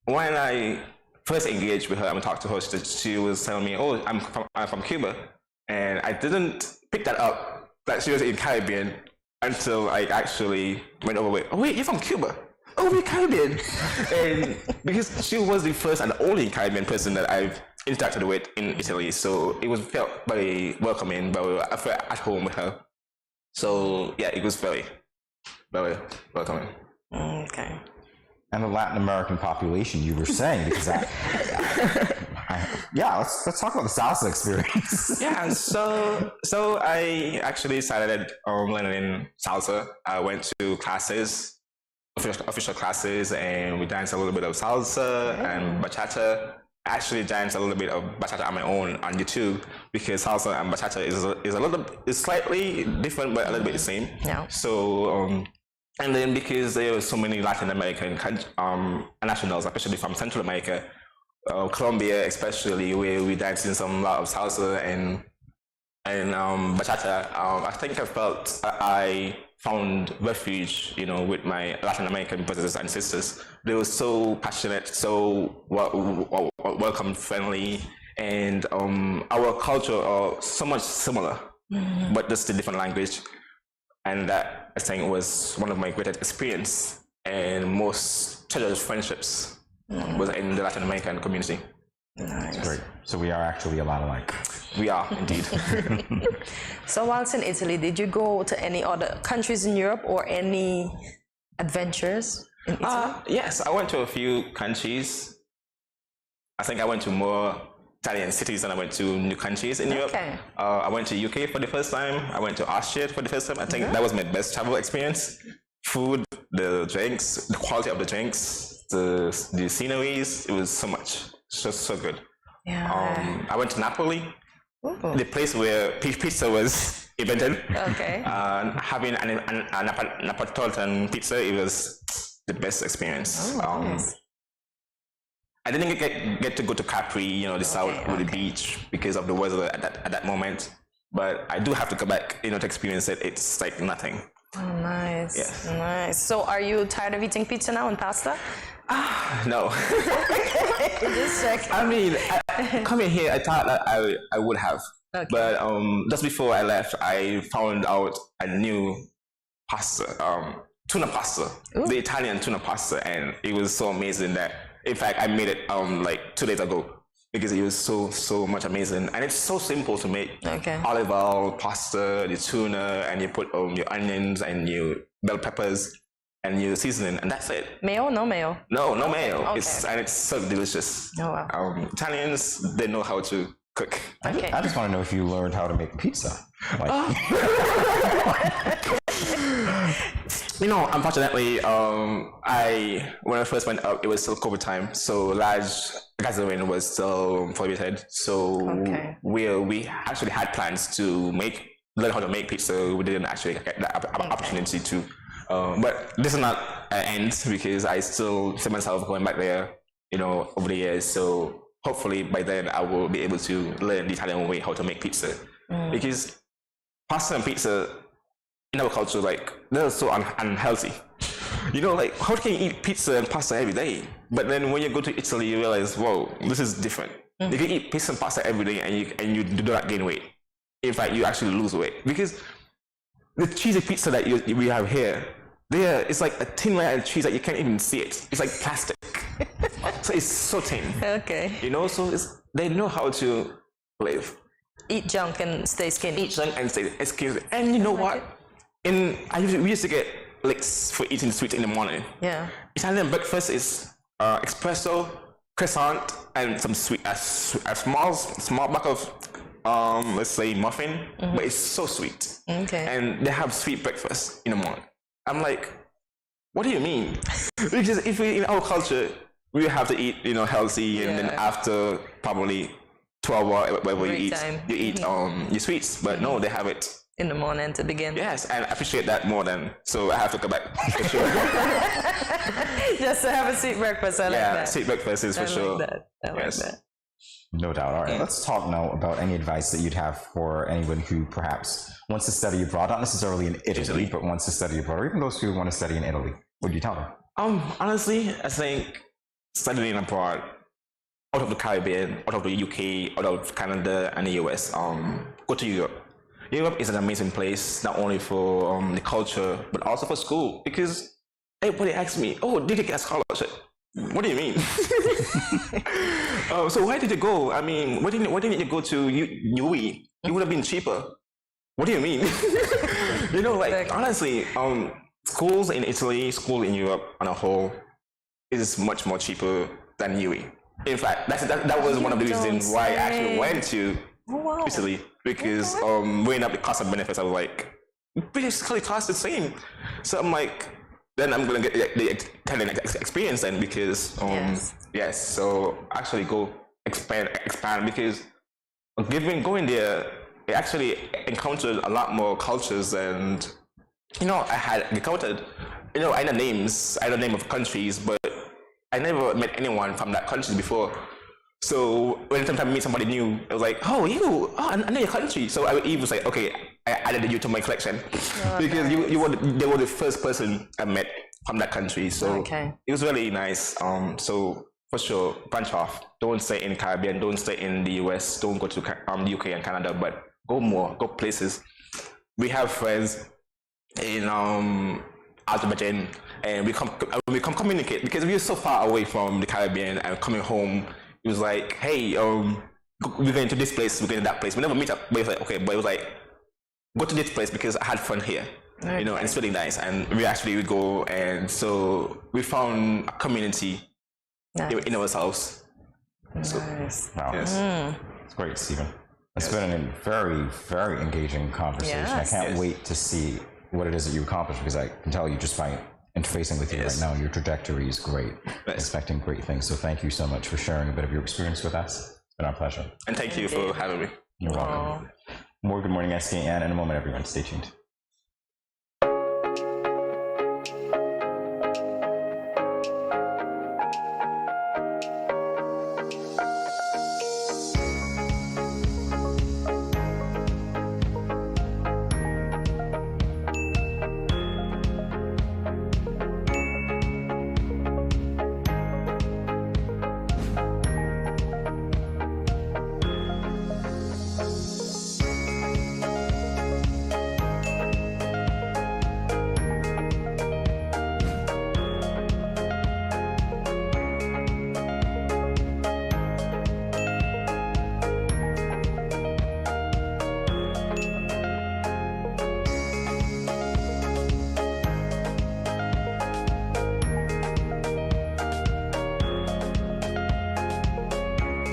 when I first engaged with her and talked to her, she was telling me, "Oh, I'm from Cuba," and I didn't pick that up that she was in Caribbean until I actually went over with, "Oh wait, you're from Cuba? Oh, we're Caribbean." And because she was the first and only Caribbean person that I've interacted with in Italy, so it was felt very welcoming, I felt at home with her. So yeah, it was very, very welcoming. Okay. And the Latin American population, you were saying, because let's talk about the salsa experience. Yeah, so I actually started learning salsa. I went to classes, official classes, and we danced a little bit of salsa and bachata. I actually danced a little bit of bachata on my own on YouTube because salsa and bachata is slightly different, but a little bit the same. Yeah. So and then because there were so many Latin American nationals, especially from Central America, Colombia especially, where we danced in some lot of salsa and bachata, I think I felt I found refuge, with my Latin American brothers and sisters. They were so passionate, so welcome, friendly, and our culture are so much similar, but just a different language. And that, I think, was one of my greatest experience and most treasured friendships was in the Latin American community. Nice. Great. So we are actually a lot alike. We are, indeed. So whilst in Italy, did you go to any other countries in Europe or any adventures in Italy? Yes, I went to a few countries. I think I went to more Italian cities than I went to new countries in Europe. I went to UK for the first time. I went to Austria for the first time. I think that was my best travel experience. Food, the drinks, the quality of the drinks, the sceneries, it was so much. So good. Yeah. I went to Napoli, the place where pizza was invented. Okay. Having a Napolitan pizza, it was the best experience. Nice. I didn't get to go to Capri, the south or the beach because of the weather at that moment. But I do have to go back, to experience it. It's like nothing. Oh, nice. Yes. Nice. So are you tired of eating pizza now and pasta? No. Just check. I mean, coming here, I thought that I would have. Okay. But just before I left, I found out a new pasta, tuna pasta, the Italian tuna pasta, and it was so amazing that, in fact, I made it like 2 days ago because it was so much amazing, and it's so simple to make. Okay. Olive oil, pasta, the tuna, and you put your onions and your bell peppers and your seasoning, and that's it. Mayo? No mayo? No mayo. Okay. It's so delicious. Oh, wow. Italians, they know how to cook. Okay. I just want to know if you learned how to make pizza. Unfortunately, when I first went up, it was still COVID time, so large gathering was still prohibited. So we actually had plans to learn how to make pizza. We didn't actually get that opportunity to. But this is not an end because I still see myself going back there, over the years. So hopefully by then I will be able to learn the Italian way how to make pizza, because pasta and pizza in our culture, they're so unhealthy. How can you eat pizza and pasta every day? But then when you go to Italy, you realize, whoa, this is different. You can eat pizza and pasta every day and you do not gain weight. In fact, you actually lose weight. Because the cheesy pizza that we have here, it's like a thin layer of cheese that you can't even see it. It's like plastic. So it's so thin. Okay. So they know how to live. Eat junk and stay skinny. Eat junk and stay skinny. And you know what? we used to get licks for eating sweets in the morning. Yeah. Italian breakfast is espresso, croissant, and some sweet, a small buck of, let's say muffin, but it's so sweet. Okay. And they have sweet breakfast in the morning. I'm like, what do you mean? Because if we, in our culture, we have to eat, healthy, and then after probably 12 hours, whatever you eat your sweets. But no, they have it in the morning to begin. Yes, and I appreciate that more than, so I have to go back for sure. Just to have a sweet breakfast, I like that. Yeah, sweet breakfast is for sure. I like that. No doubt. All right, let's talk now about any advice that you'd have for anyone who perhaps wants to study abroad, not necessarily in Italy, but wants to study abroad, or even those who want to study in Italy. What do you tell them? Honestly, I think studying abroad, out of the Caribbean, out of the UK, out of Canada and the US, go to Europe. Europe is an amazing place, not only for the culture, but also for school. Because everybody asks me, "Oh, did you get a scholarship?" What do you mean? So why did you go? I mean, why didn't you go to UE? It would have been cheaper. What do you mean? Honestly, schools in Italy, school in Europe on a whole, is much more cheaper than UE. In fact, that was one of the reasons why I actually went to Italy, because weighing up the cost and benefits, I was like, basically cost the same. So I'm like, then I'm gonna get the Italian experience then, because so actually go expand because going there, I actually encountered a lot more cultures, and I had encountered, I know names, I know name of countries, but I never met anyone from that country before. So when I meet somebody new, I was like, I know your country. So I even was like, okay, I added you to my collection, because they were the first person I met from that country. So it was really nice. So for sure, branch off. Don't stay in the Caribbean. Don't stay in the US. Don't go to the UK and Canada, but go places. We have friends in Azerbaijan, and we come communicate, because we are so far away from the Caribbean, and coming home, it was like, hey, we're going to this place, we're going to that place. We never meet up, but it was like, okay, but it was like, go to this place because I had fun here, and it's really nice. And we actually would go, and so we found a community in ourselves. Nice. Wow. Yes. It's great, Stephen. It's been a very, very engaging conversation. I can't wait to see what it is that you accomplish, because I can tell you just by interfacing with you right now, your trajectory is great. Expecting great things. So thank you so much for sharing a bit of your experience with us. It's been our pleasure. And thank you for having me. You're welcome. More Good Morning SKN in a moment, everyone. Stay tuned.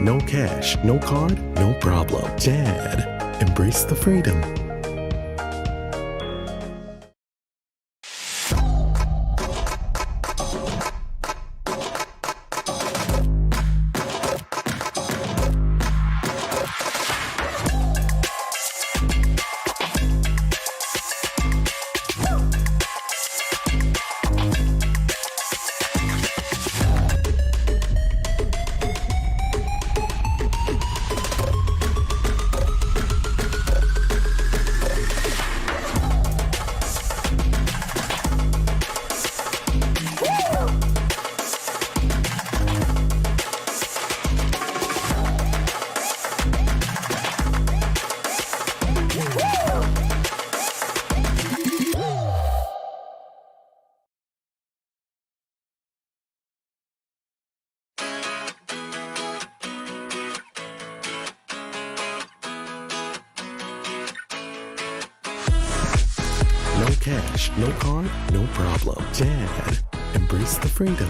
No cash, no card, no problem. Jad, embrace the freedom. cash, no card, no problem. Dad, embrace the freedom.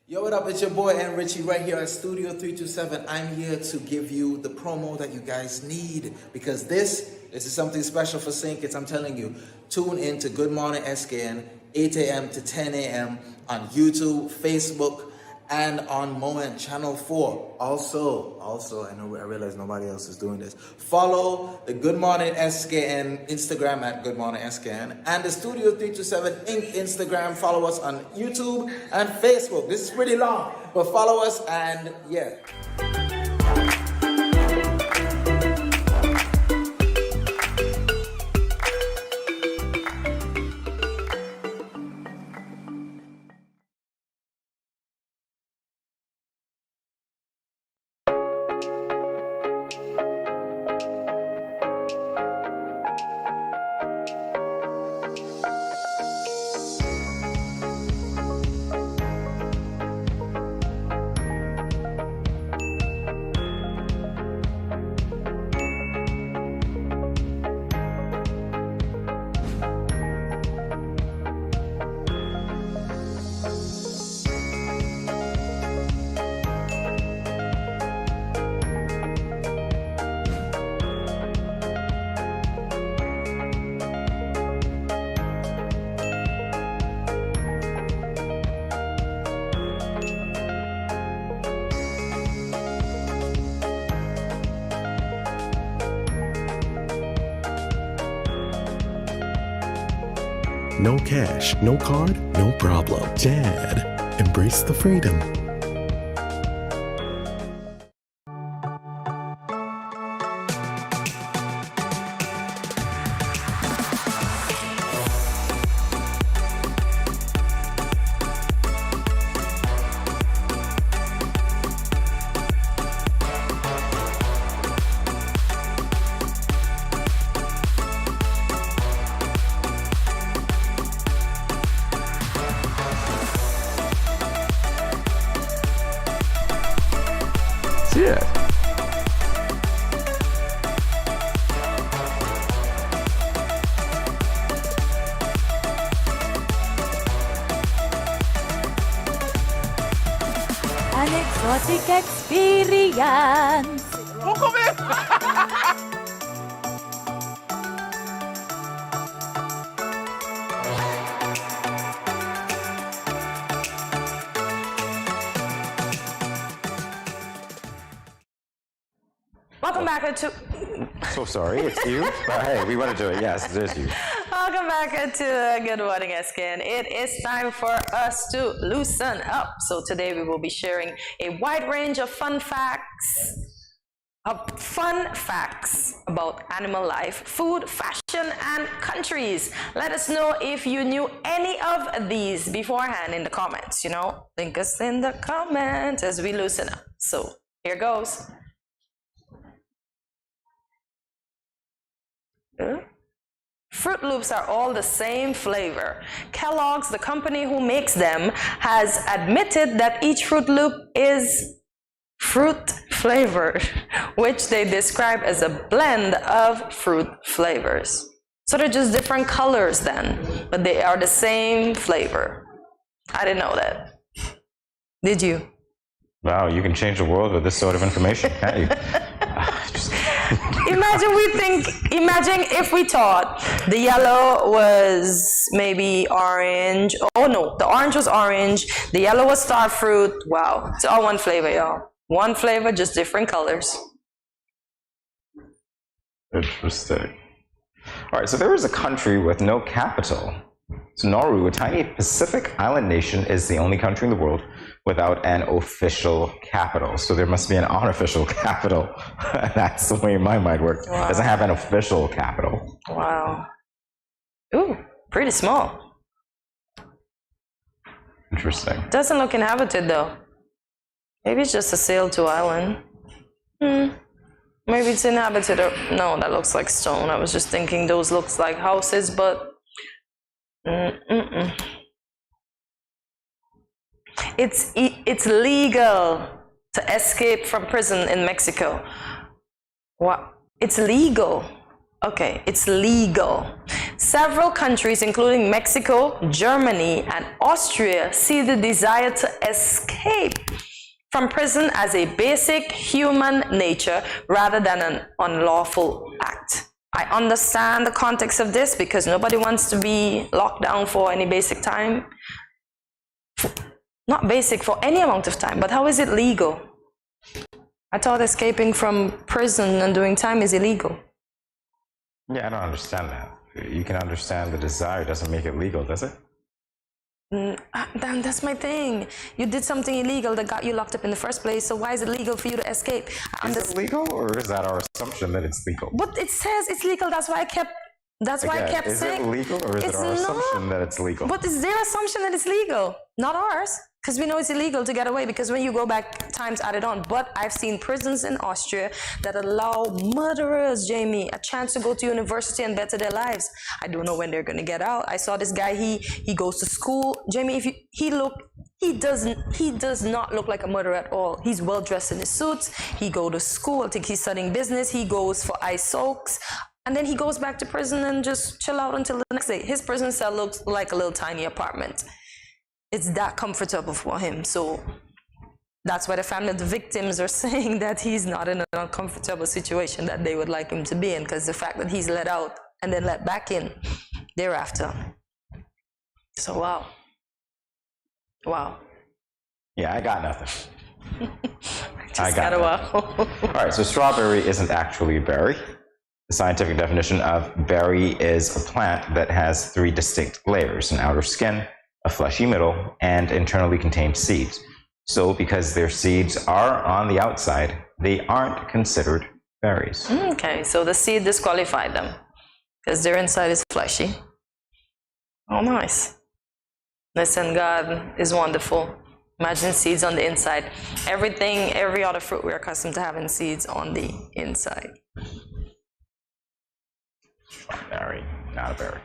Yo, what up? It's your boy N Richie right here at Studio 327. I'm here to give you the promo that you guys need because this is something special for St. Kitts. I'm telling you, tune in to Good Morning SKN, 8 a.m. to 10 a.m. on YouTube, Facebook, and on Moment Channel 4. Also, I realize nobody else is doing this. Follow the Good Morning SKN Instagram at Good Morning SKN and the Studio 327 Inc. Instagram. Follow us on YouTube and Facebook. This is pretty long, but follow us and yeah. No cash, no card, no problem. Dad, embrace the freedom. Yeah. An exotic experience. Welcome back to. So sorry, it's you. But hey, we want to do it. Yes, it is you. Welcome back to Good Morning SKN. It is time for us to loosen up. So today we will be sharing a wide range of fun facts about animal life, food, fashion, and countries. Let us know if you knew any of these beforehand in the comments. Link us in the comments as we loosen up. So here goes. Fruit Loops are all the same flavor. Kellogg's, the company who makes them, has admitted that each Fruit Loop is fruit flavored, which they describe as a blend of fruit flavors. So they're just different colors then, but they are the same flavor. I didn't know that. Did you? Wow, you can change the world with this sort of information, can't you? Imagine if we thought the yellow was maybe orange. Oh no, the orange was orange, the yellow was star fruit. Wow, it's all one flavor, y'all. One flavor, just different colors. Interesting. All right, so there is a country with no capital. So Nauru, a tiny Pacific island nation, is the only country in the world without an official capital. So there must be an unofficial capital. That's the way my mind works. Wow. It doesn't have an official capital. Wow. Ooh, pretty small. Interesting. Doesn't look inhabited though. Maybe it's just a sail-to island. Maybe it's inhabited. No, that looks like stone. I was just thinking those looks like houses, but It's legal to escape from prison in Mexico. What? It's legal. Okay, it's legal. Several countries, including Mexico, Germany, and Austria, see the desire to escape from prison as a basic human nature rather than an unlawful act. I understand the context of this because nobody wants to be locked down for any basic time. Not basic, for any amount of time, but how is it legal? I thought escaping from prison and doing time is illegal. Yeah, I don't understand that. You can understand the desire doesn't make it legal, does it? That's my thing. You did something illegal that got you locked up in the first place, so why is it legal for you to escape? Is it legal, or is that our assumption that it's legal? But it says it's legal, that's why I kept saying. Is it legal, or is it our assumption that it's legal? But it's their assumption that it's legal, not ours. Because we know it's illegal to get away, because when you go back, time's added on. But I've seen prisons in Austria that allow murderers, Jamie, a chance to go to university and better their lives. I don't know when they're going to get out. I saw this guy, he goes to school. Jamie, he does not look like a murderer at all. He's well dressed in his suits. He go to school. I think he's studying business. He goes for ice soaks. And then he goes back to prison and just chill out until the next day. His prison cell looks like a little tiny apartment. It's that comfortable for him. So that's why the family of the victims are saying that he's not in an uncomfortable situation that they would like him to be in, because the fact that he's let out and then let back in thereafter. So wow. Wow. Yeah, I got nothing. I got wow. All right, so strawberry isn't actually a berry. The scientific definition of berry is a plant that has 3 distinct layers: an outer skin, a fleshy middle, and internally contained seeds. So because their seeds are on the outside, they aren't considered berries. Okay, so the seed disqualified them because their inside is fleshy. Oh, nice. Listen, God is wonderful. Imagine seeds on the inside. Every other fruit we're accustomed to having seeds on the inside. Berry, not a berry.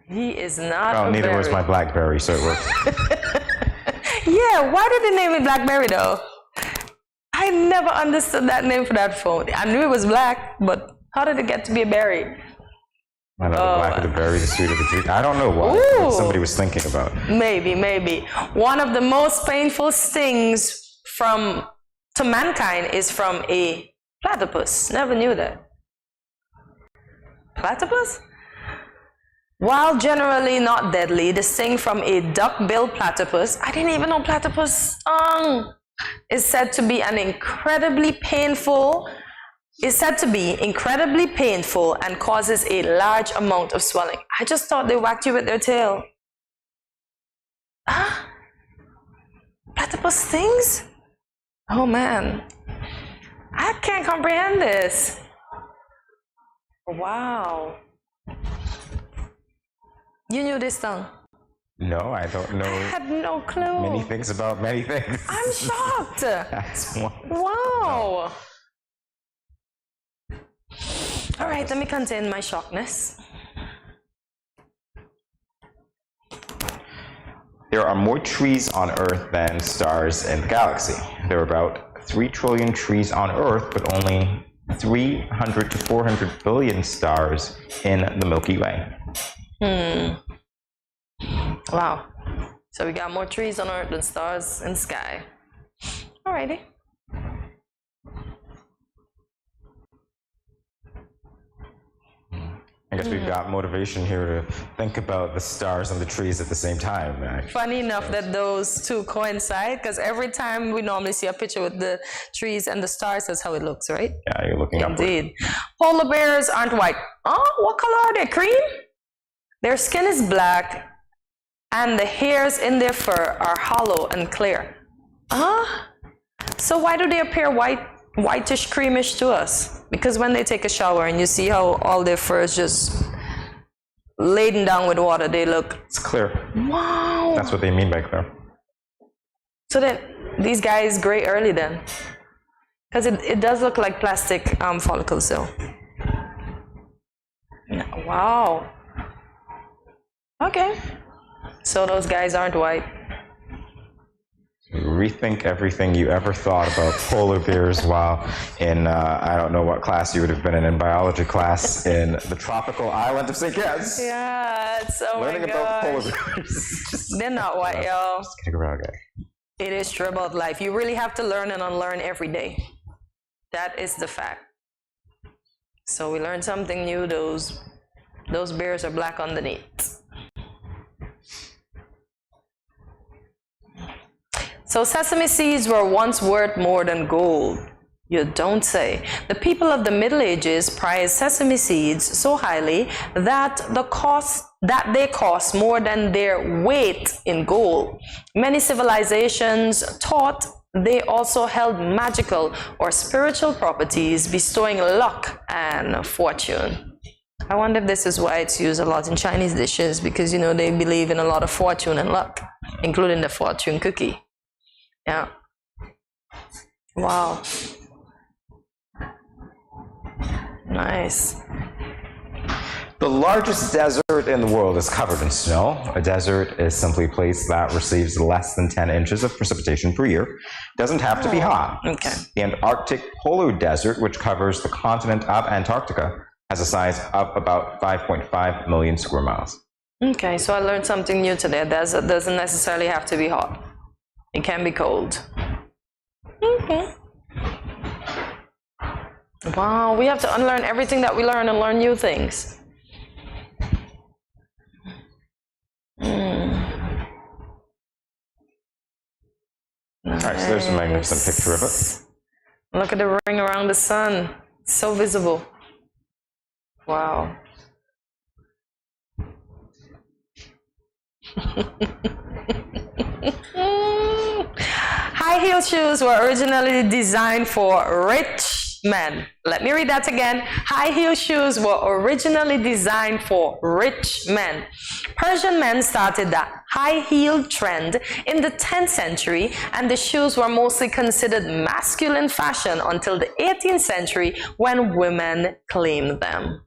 He is not a berry. Neither was my blackberry, so it works. Yeah, why did they name it blackberry though? I never understood that name for that phone. I knew it was black, but how did it get to be a berry? I know, the blacker the berry, the sweeter the tree. I don't know why. What somebody was thinking about. Maybe. One of the most painful stings to mankind is from a platypus. Never knew that. Platypus? While generally not deadly, the sting from a duck-billed platypus, I didn't even know platypus is said to be incredibly painful and causes a large amount of swelling. I just thought they whacked you with their tail. Platypus stings? Oh man, I can't comprehend this. Wow. You knew this song? No, I don't know. I had no clue. Many things about many things. I'm shocked. That's one. Wow. All right, let me contain my shockness. There are more trees on Earth than stars in the galaxy. There are about 3 trillion trees on Earth, but only 300 to 400 billion stars in the Milky Way. Wow. So we got more trees on Earth than stars in the sky. Alrighty. I guess we've got motivation here to think about the stars and the trees at the same time. Actually. Funny enough that those two coincide, because every time we normally see a picture with the trees and the stars, that's how it looks, right? Yeah, you're looking upward. Indeed. Polar bears aren't white. Oh, what color are they? Cream? Their skin is black, and the hairs in their fur are hollow and clear. So why do they appear whitish, creamish to us? Because when they take a shower and you see how all their fur is just laden down with water, they look... It's clear. Wow. That's what they mean by clear. So then, these guys gray early then? Because it does look like plastic follicles, so... Wow. Okay. So those guys aren't white. rethink everything you ever thought about polar bears while in, I don't know what class you would have been in biology class in the tropical island of St. Kitts. Yeah, oh Learning my about polar gosh. bears. They're not white, y'all. Just kidding around, guys. It is true about life. You really have to learn and unlearn every day. That is the fact. So we learned something new. Those bears are black underneath. So sesame seeds were once worth more than gold. You don't say. The people of the Middle Ages prized sesame seeds so highly that they cost more than their weight in gold. Many civilizations taught they also held magical or spiritual properties, bestowing luck and fortune. I wonder if this is why it's used a lot in Chinese dishes, because you know they believe in a lot of fortune and luck, including the fortune cookie. Yeah. Wow. Nice. The largest desert in the world is covered in snow. A desert is simply a place that receives less than 10 inches of precipitation per year. It doesn't have to be hot. Okay. The Antarctic Polar Desert, which covers the continent of Antarctica, has a size of about 5.5 million square miles. Okay, so I learned something new today. A desert doesn't necessarily have to be hot. It can be cold. Okay. Wow, we have to unlearn everything that we learn and learn new things. All right, so there's a magnificent picture of it. Look at the ring around the sun. It's so visible. Wow. High heel shoes were originally designed for rich men. Let me read that again. High heel shoes were originally designed for rich men. Persian men started the high heel trend in the 10th century, and the shoes were mostly considered masculine fashion until the 18th century when women claimed them.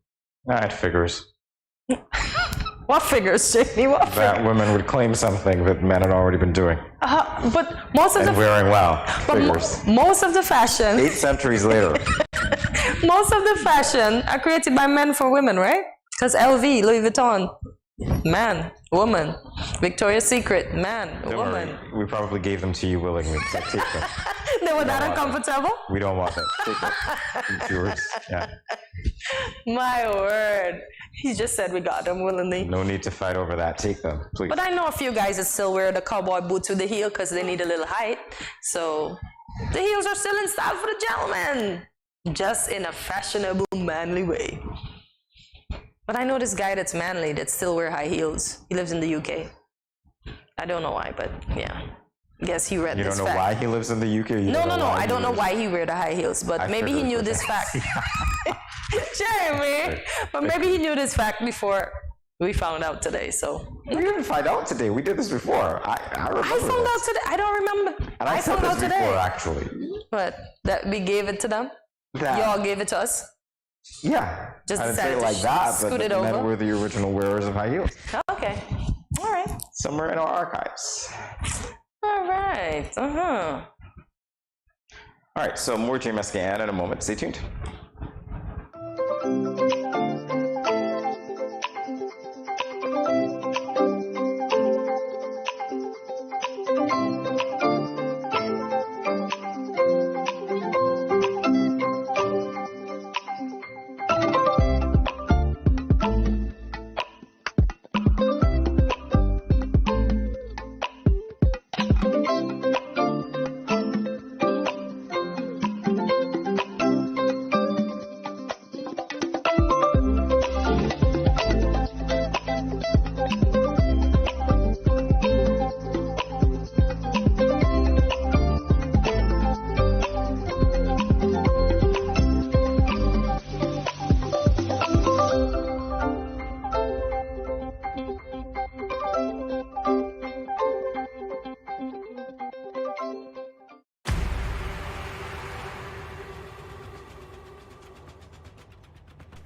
That figures. What figures, Jamie? What that women would claim something that men had already been doing. But most of and wearing well. Figures. Most of the fashion. 8 centuries later. Most of the fashion are created by men for women, right? Because LV, Louis Vuitton, man, woman. Victoria's Secret, man, woman. Worry. We probably gave them to you willingly. So take them. They were that uncomfortable? We don't want them. Take them. It's yours. Yeah. My word. He just said we got them willingly. No need to fight over that. Take them, please. But I know a few guys that still wear the cowboy boots with the heel because they need a little height. So the heels are still in style for the gentleman, just in a fashionable, manly way. But I know this guy that's manly that still wear high heels. He lives in the UK. I don't know why, but yeah. I guess he read this fact. You don't know why he lives in the UK? No. I don't know why he wear the high heels, but maybe he knew this fact. Jeremy, but maybe he knew this fact before we found out today. So we didn't find out today. We did this before. I remember. I found out today. I don't remember. And I said this before, actually. But that we gave it to them. Y'all gave it to us. Yeah. Just I didn't decided say it like that, but it over. men were the original wearers of high heels. Okay. All right. Somewhere in our archives. All right. All right. So more GM SKN in a moment. Stay tuned.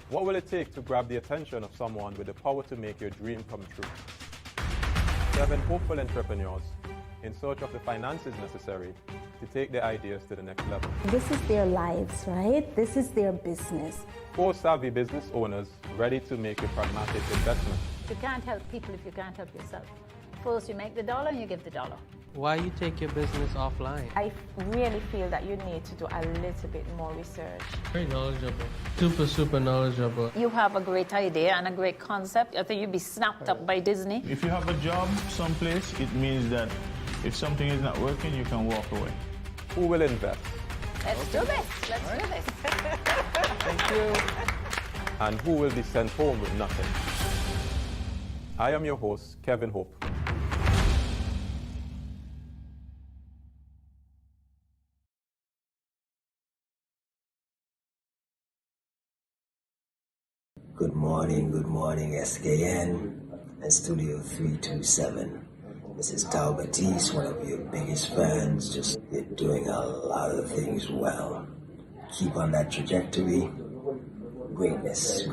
What will it take to grab the attention of someone with the power to make your dream come true? 7 hopeful entrepreneurs in search of the finances necessary to take their ideas to the next level. This is their lives, right? This is their business. 4 savvy business owners ready to make a pragmatic investment. You can't help people if you can't help yourself. First you make the dollar and you give the dollar. Why you take your business offline? I really feel that you need to do a little bit more research. Very knowledgeable. Super knowledgeable. You have a great idea and a great concept. I think you'd be snapped up by Disney. If you have a job someplace, it means that if something is not working, you can walk away. Who will invest? Let's do this. Let's do this. Thank you. And who will be sent home with nothing? I am your host, Kevin Hope. Good morning, SKN and Studio 327. This is Tao Batiste, one of your biggest fans. Just you're doing a lot of things well. Keep on that trajectory. Greatness.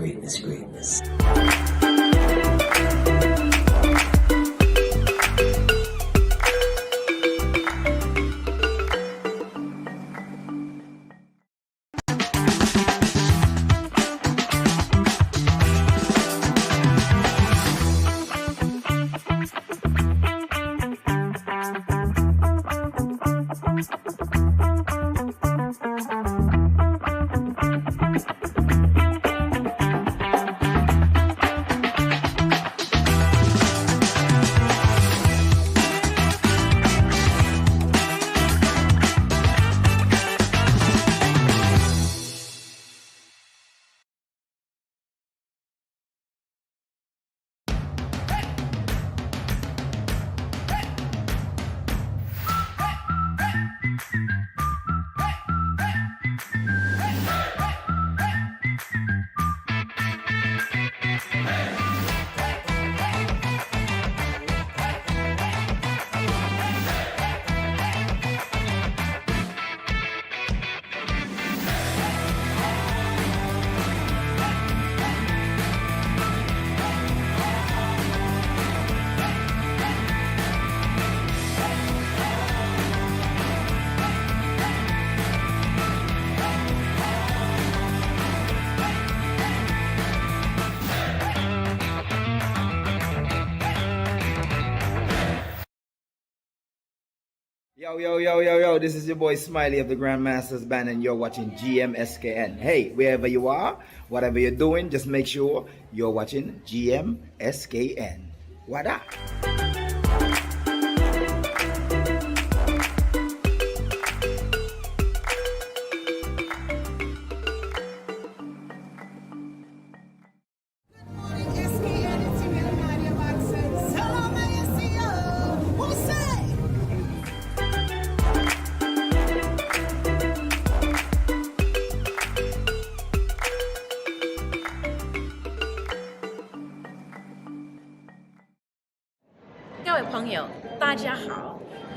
Yo, this is your boy Smiley of the Grandmasters Band and you're watching GMSKN. Hey, wherever you are, whatever you're doing, just make sure you're watching GMSKN. What up?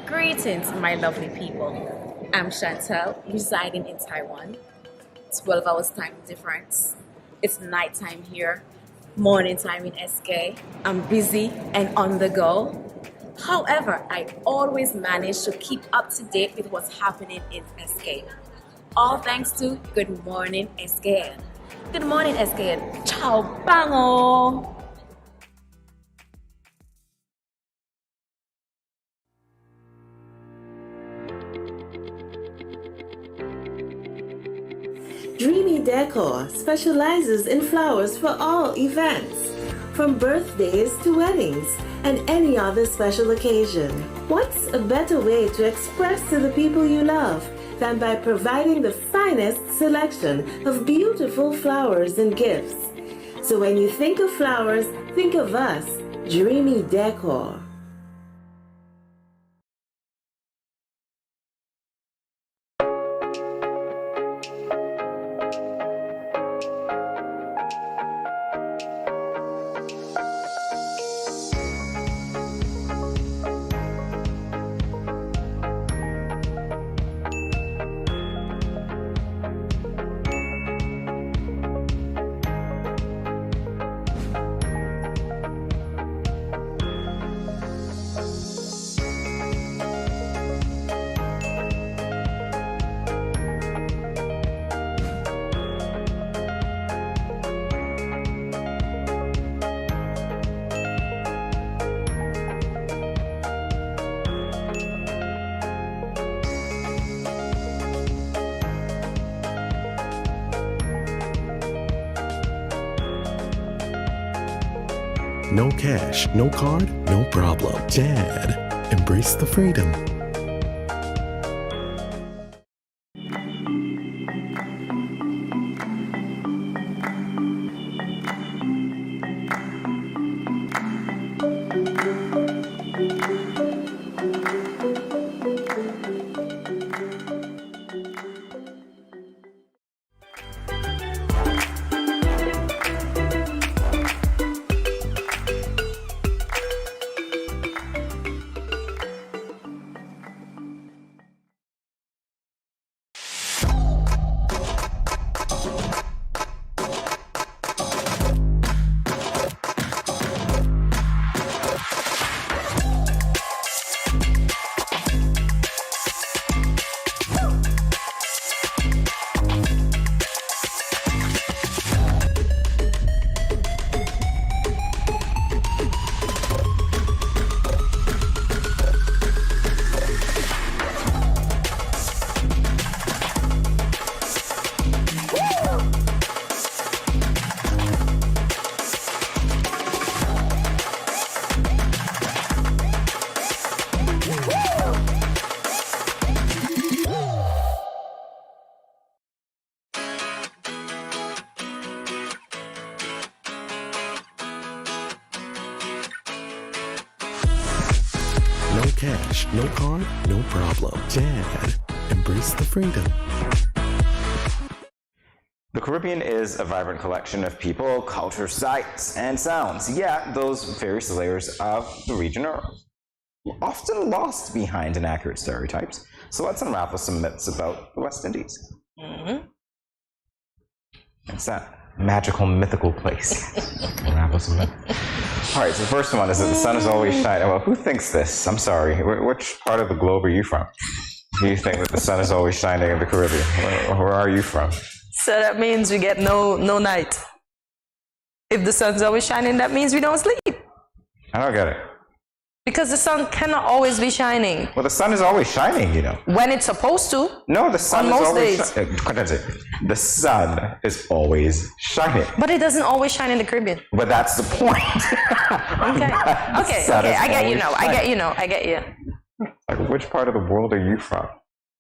Greetings, my lovely people. I'm Chantel, residing in Taiwan. 12 hours time difference. It's nighttime here, morning time in SK. I'm busy and on the go. However, I always manage to keep up to date with what's happening in SK. All thanks to Good Morning SKN. Good morning SKN. Ciao bango. Dreamy Decor specializes in flowers for all events, from birthdays to weddings and any other special occasion. What's a better way to express to the people you love than by providing the finest selection of beautiful flowers and gifts? So when you think of flowers, think of us, Dreamy Decor. no cash, no card, no problem. JAD. Embrace the freedom. No cash, no card, no problem. JAD. Embrace the freedom. The Caribbean is a vibrant collection of people, culture, sights, and sounds. Yet, those various layers of the region are often lost behind inaccurate stereotypes. So let's unravel some myths about the West Indies. It's that magical, mythical place. Unravel some myths. All right, so the first one is that the sun is always shining. Well, who thinks this? I'm sorry. Which part of the globe are you from? Do you think that the sun is always shining in the Caribbean? Where are you from? So that means we get no night. If the sun's always shining, that means we don't sleep. I don't get it. Because the sun cannot always be shining. Well, the sun is always shining, you know. When it's supposed to. No, the sun on is most always days. The sun is always shining. But it doesn't always shine in the Caribbean. But that's the point. Okay. I get you now. I get you. Like, which part of the world are you from?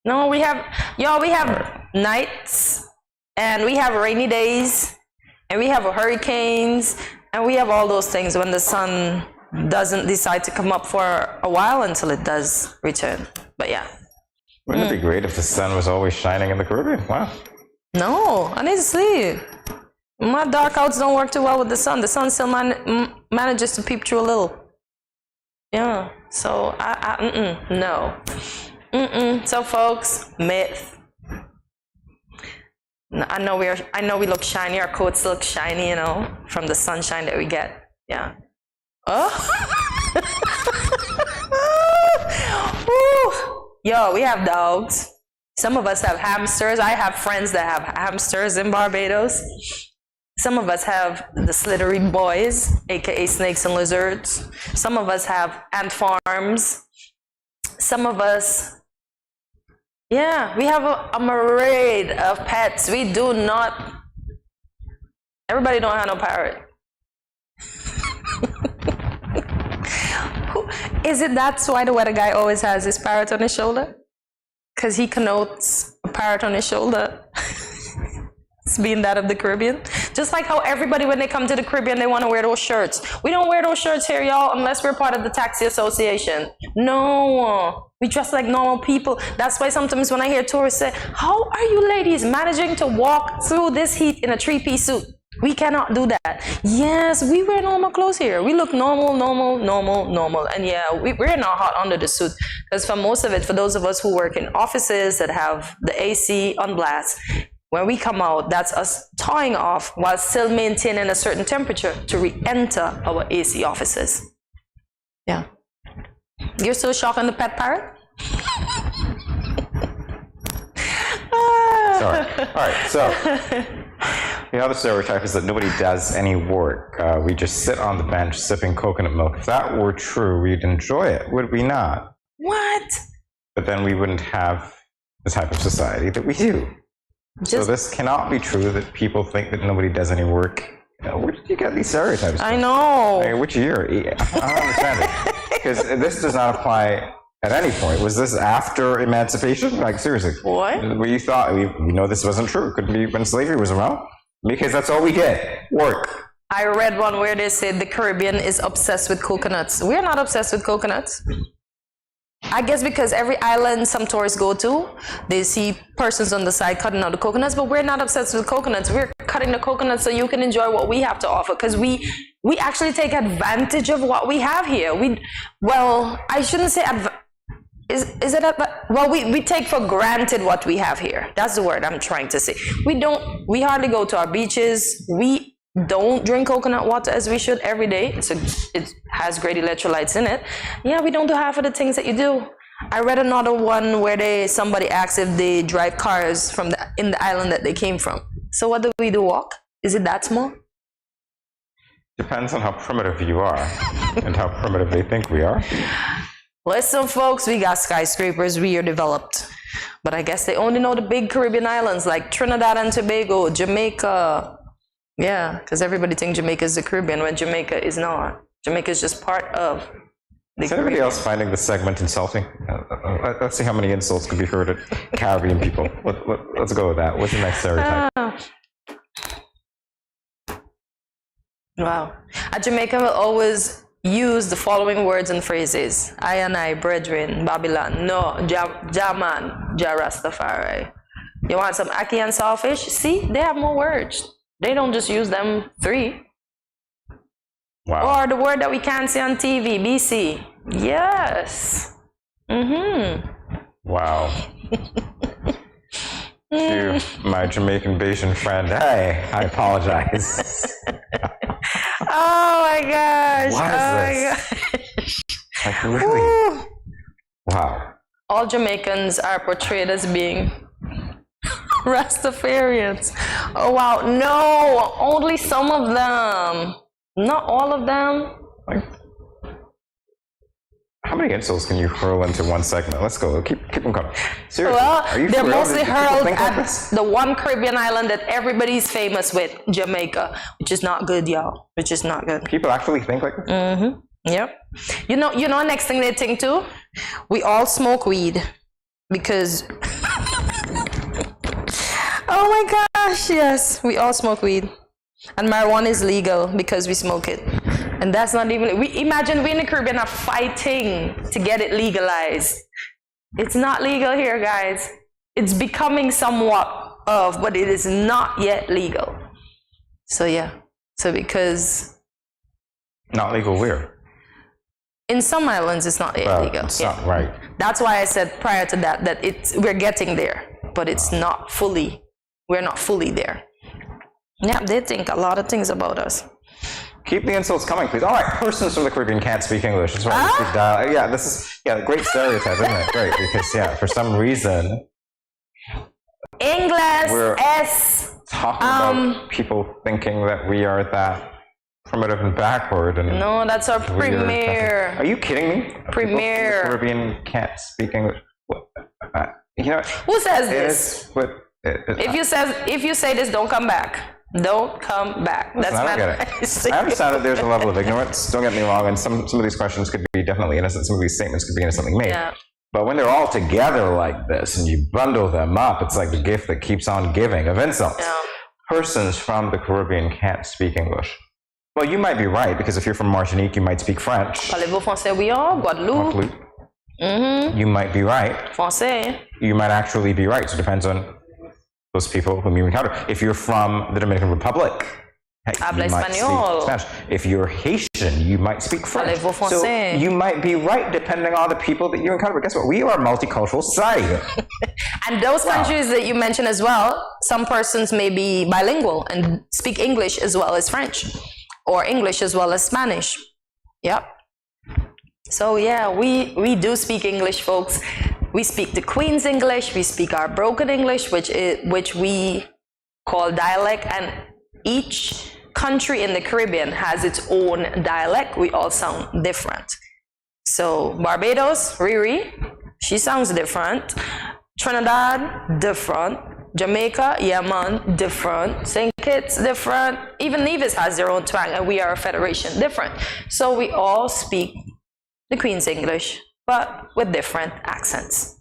No, we have nights, and we have rainy days, and we have hurricanes, and we have all those things when the sun doesn't decide to come up for a while until it does return. But yeah. Wouldn't it be great if the sun was always shining in the Caribbean? Wow. No, I need to sleep. My dark outs don't work too well with the sun. The sun still manages to peep through a little. Yeah. So no. So folks, myth. I know we look shiny. Our coats look shiny, you know, from the sunshine that we get. Yeah. Oh. Yo, we have dogs. Some of us have hamsters. I have friends that have hamsters in Barbados. Some of us have the slithery boys, aka snakes and lizards. Some of us have ant farms. Some of us, yeah, we have a myriad of pets. We do not, everybody don't have no parrot. Is it that's why the weather guy always has his parrot on his shoulder? Because he connotes a parrot on his shoulder. It's being that of the Caribbean. Just like how everybody, when they come to the Caribbean, they want to wear those shirts. We don't wear those shirts here, y'all, unless we're part of the taxi association. No, we dress like normal people. That's why sometimes when I hear tourists say, how are you ladies managing to walk through this heat in a 3-piece suit? We cannot do that. Yes, we wear normal clothes here. We look normal. And yeah, we're not hot under the suit. Because for most of it, for those of us who work in offices that have the AC on blast, when we come out, that's us thawing off while still maintaining a certain temperature to re-enter our AC offices. Yeah. You're still shocked on the pet parrot? Sorry. All right, so the other stereotype is that nobody does any work. We just sit on the bench sipping coconut milk. If that were true, we'd enjoy it, would we not? What? But then we wouldn't have the type of society that we do. So this cannot be true that people think that nobody does any work Where did you get these stereotypes from? I know. Hey, which year? I don't understand it. Because this does not apply at any point. Was this after emancipation? Like, seriously. What? Where you thought, we know this wasn't true. It could be when slavery was around. Because that's all we get. Work. I read one where they said the Caribbean is obsessed with coconuts. We're not obsessed with coconuts. I guess because every island some tourists go to, they see persons on the side cutting out the coconuts, but we're not obsessed with coconuts. We're cutting the coconuts so you can enjoy what we have to offer, because we actually take advantage of what we have here. I shouldn't say we take for granted what we have here. That's the word I'm trying to say. We hardly go to our beaches. We don't drink coconut water as we should every day. It has great electrolytes in it. Yeah, we don't do half of the things that you do. I read another one where somebody asked if they drive cars in the island that they came from. So what do we do? Walk? Is it that small? Depends on how primitive you are and how primitive they think we are. Listen, folks, we got skyscrapers. We are developed. But I guess they only know the big Caribbean islands like Trinidad and Tobago, Jamaica. Yeah, because everybody thinks Jamaica is the Caribbean when Jamaica is not. Jamaica is just part of the Is anybody else finding this segment insulting? Let's see how many insults could be heard at Caribbean people. Let's go with that. What's the next stereotype? Wow. A Jamaican will always use the following words and phrases. I and I, brethren, Babylon, no, Jaman, Rastafari. You want some ackee and sawfish? See, they have more words. They don't just use them 3. Wow. Or the word that we can't see on TV, BC. Yes. Wow. To my Jamaican Bayesian friend, hey, I apologize. Oh my gosh. What is this? Like, really? Ooh. Wow. All Jamaicans are portrayed as being Rastafarians. Oh wow, no, only some of them, not all of them. Like, how many insults can you hurl into one segment? Let's go, keep them coming. Seriously, Well, are you they're for real? mostly Did people hurled think like at this? the one Caribbean island that everybody's famous with, Jamaica, which is not good, y'all, which is not good. People actually think like this? Yep. You know, next thing they think too? We all smoke weed because oh my gosh, yes, we all smoke weed. And marijuana is legal because we smoke it. And that's not even, imagine we in the Caribbean are fighting to get it legalized. It's not legal here, guys. It's becoming somewhat of, but it is not yet legal. So yeah, so because. Not legal where? In some islands, it's not yet legal. It's not right. That's why I said prior to that we're getting there, but it's not fully. We're not fully there. Yeah, they think a lot of things about us. Keep the insults coming, please. All right, persons from the Caribbean can't speak English. That's right. Speak dialect. Yeah, this is a great stereotype, isn't it? Great, because for some reason English we're is talking about people thinking that we are that primitive and backward. And no, that's our premier. Are you kidding me? Premier. The Caribbean can't speak English. Who says this? If you say this, don't come back. Don't come back. Listen, I don't get it. I understand that there's a level of ignorance. Don't get me wrong, and some of these questions could be definitely innocent. Some of these statements could be innocently made. Yeah. But when they're all together like this, and you bundle them up, it's like the gift that keeps on giving of insults. Yeah. Persons from the Caribbean can't speak English. Well, you might be right, because if you're from Martinique, you might speak French. Parlez-vous français? Oui, Guadeloupe. You might be right. Français. You might actually be right. So it depends on those people whom you encounter. If you're from the Dominican Republic, Habla you might speak español. Spanish. If you're Haitian, you might speak French. Parlez-vous So français? you might be right depending on the people that you encounter. But guess what? We are a multicultural society. And those countries that you mentioned as well, some persons may be bilingual and speak English as well as French, or English as well as Spanish. Yep. So yeah, we do speak English, folks. We speak the Queen's English. We speak our broken English, which we call dialect. And each country in the Caribbean has its own dialect. We all sound different. So Barbados, Riri, she sounds different. Trinidad, different. Jamaica, yeah man, different. St. Kitts, different. Even Nevis has their own twang, and we are a federation, different. So we all speak the Queen's English, but with different accents.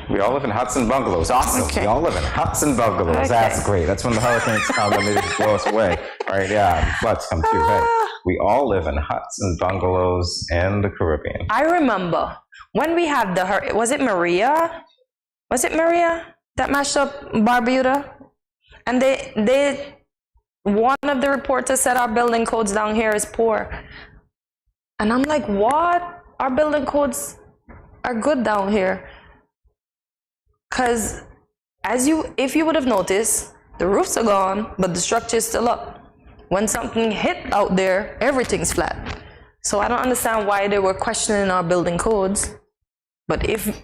We all live in huts and bungalows. Awesome. Okay. We all live in huts and bungalows. Okay. That's great. That's when the hurricanes come and they just blow us away. Right? Yeah. The floods come too. Hey, we all live in huts and bungalows in the Caribbean. I remember when we had the was it Maria? Was it Maria that mashed up Barbuda? And they one of the reporters said our building codes down here is poor. And I'm like, what? Our building codes are good down here. Because if you would have noticed, the roofs are gone, but the structure is still up. When something hit out there, everything's flat. So I don't understand why they were questioning our building codes. But if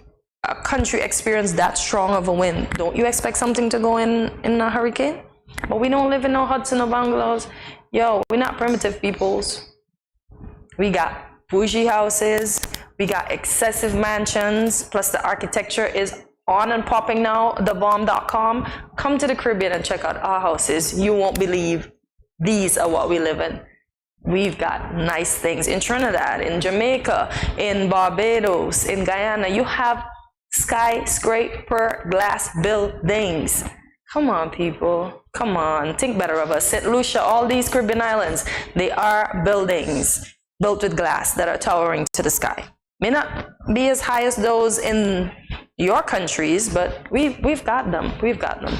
a country experienced that strong of a wind, don't you expect something to go in a hurricane? But we don't live in no huts and no bungalows. Yo, we're not primitive peoples. We got bougie houses, we got excessive mansions, plus the architecture is on and popping now, thebomb.com. Come to the Caribbean and check out our houses. You won't believe these are what we live in. We've got nice things in Trinidad, in Jamaica, in Barbados, in Guyana. You have skyscraper glass buildings. Come on, people. Come on. Think better of us. St. Lucia, all these Caribbean islands, they are buildings built with glass that are towering to the sky. May not be as high as those in your countries, but we've got them. We've got them.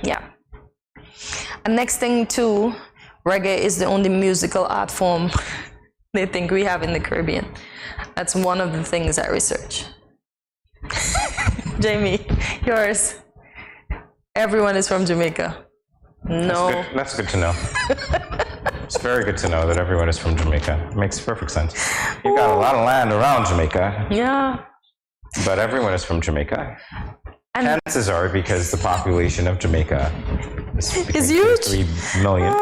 Yeah. And next thing too, reggae is the only musical art form they think we have in the Caribbean. That's one of the things I research. Jamie, yours. Everyone is from Jamaica. No. That's good to know. It's very good to know that everyone is from Jamaica. It makes perfect sense. You've got a lot of land around Jamaica. Yeah. But everyone is from Jamaica. And chances are, because the population of Jamaica is huge. 3 million,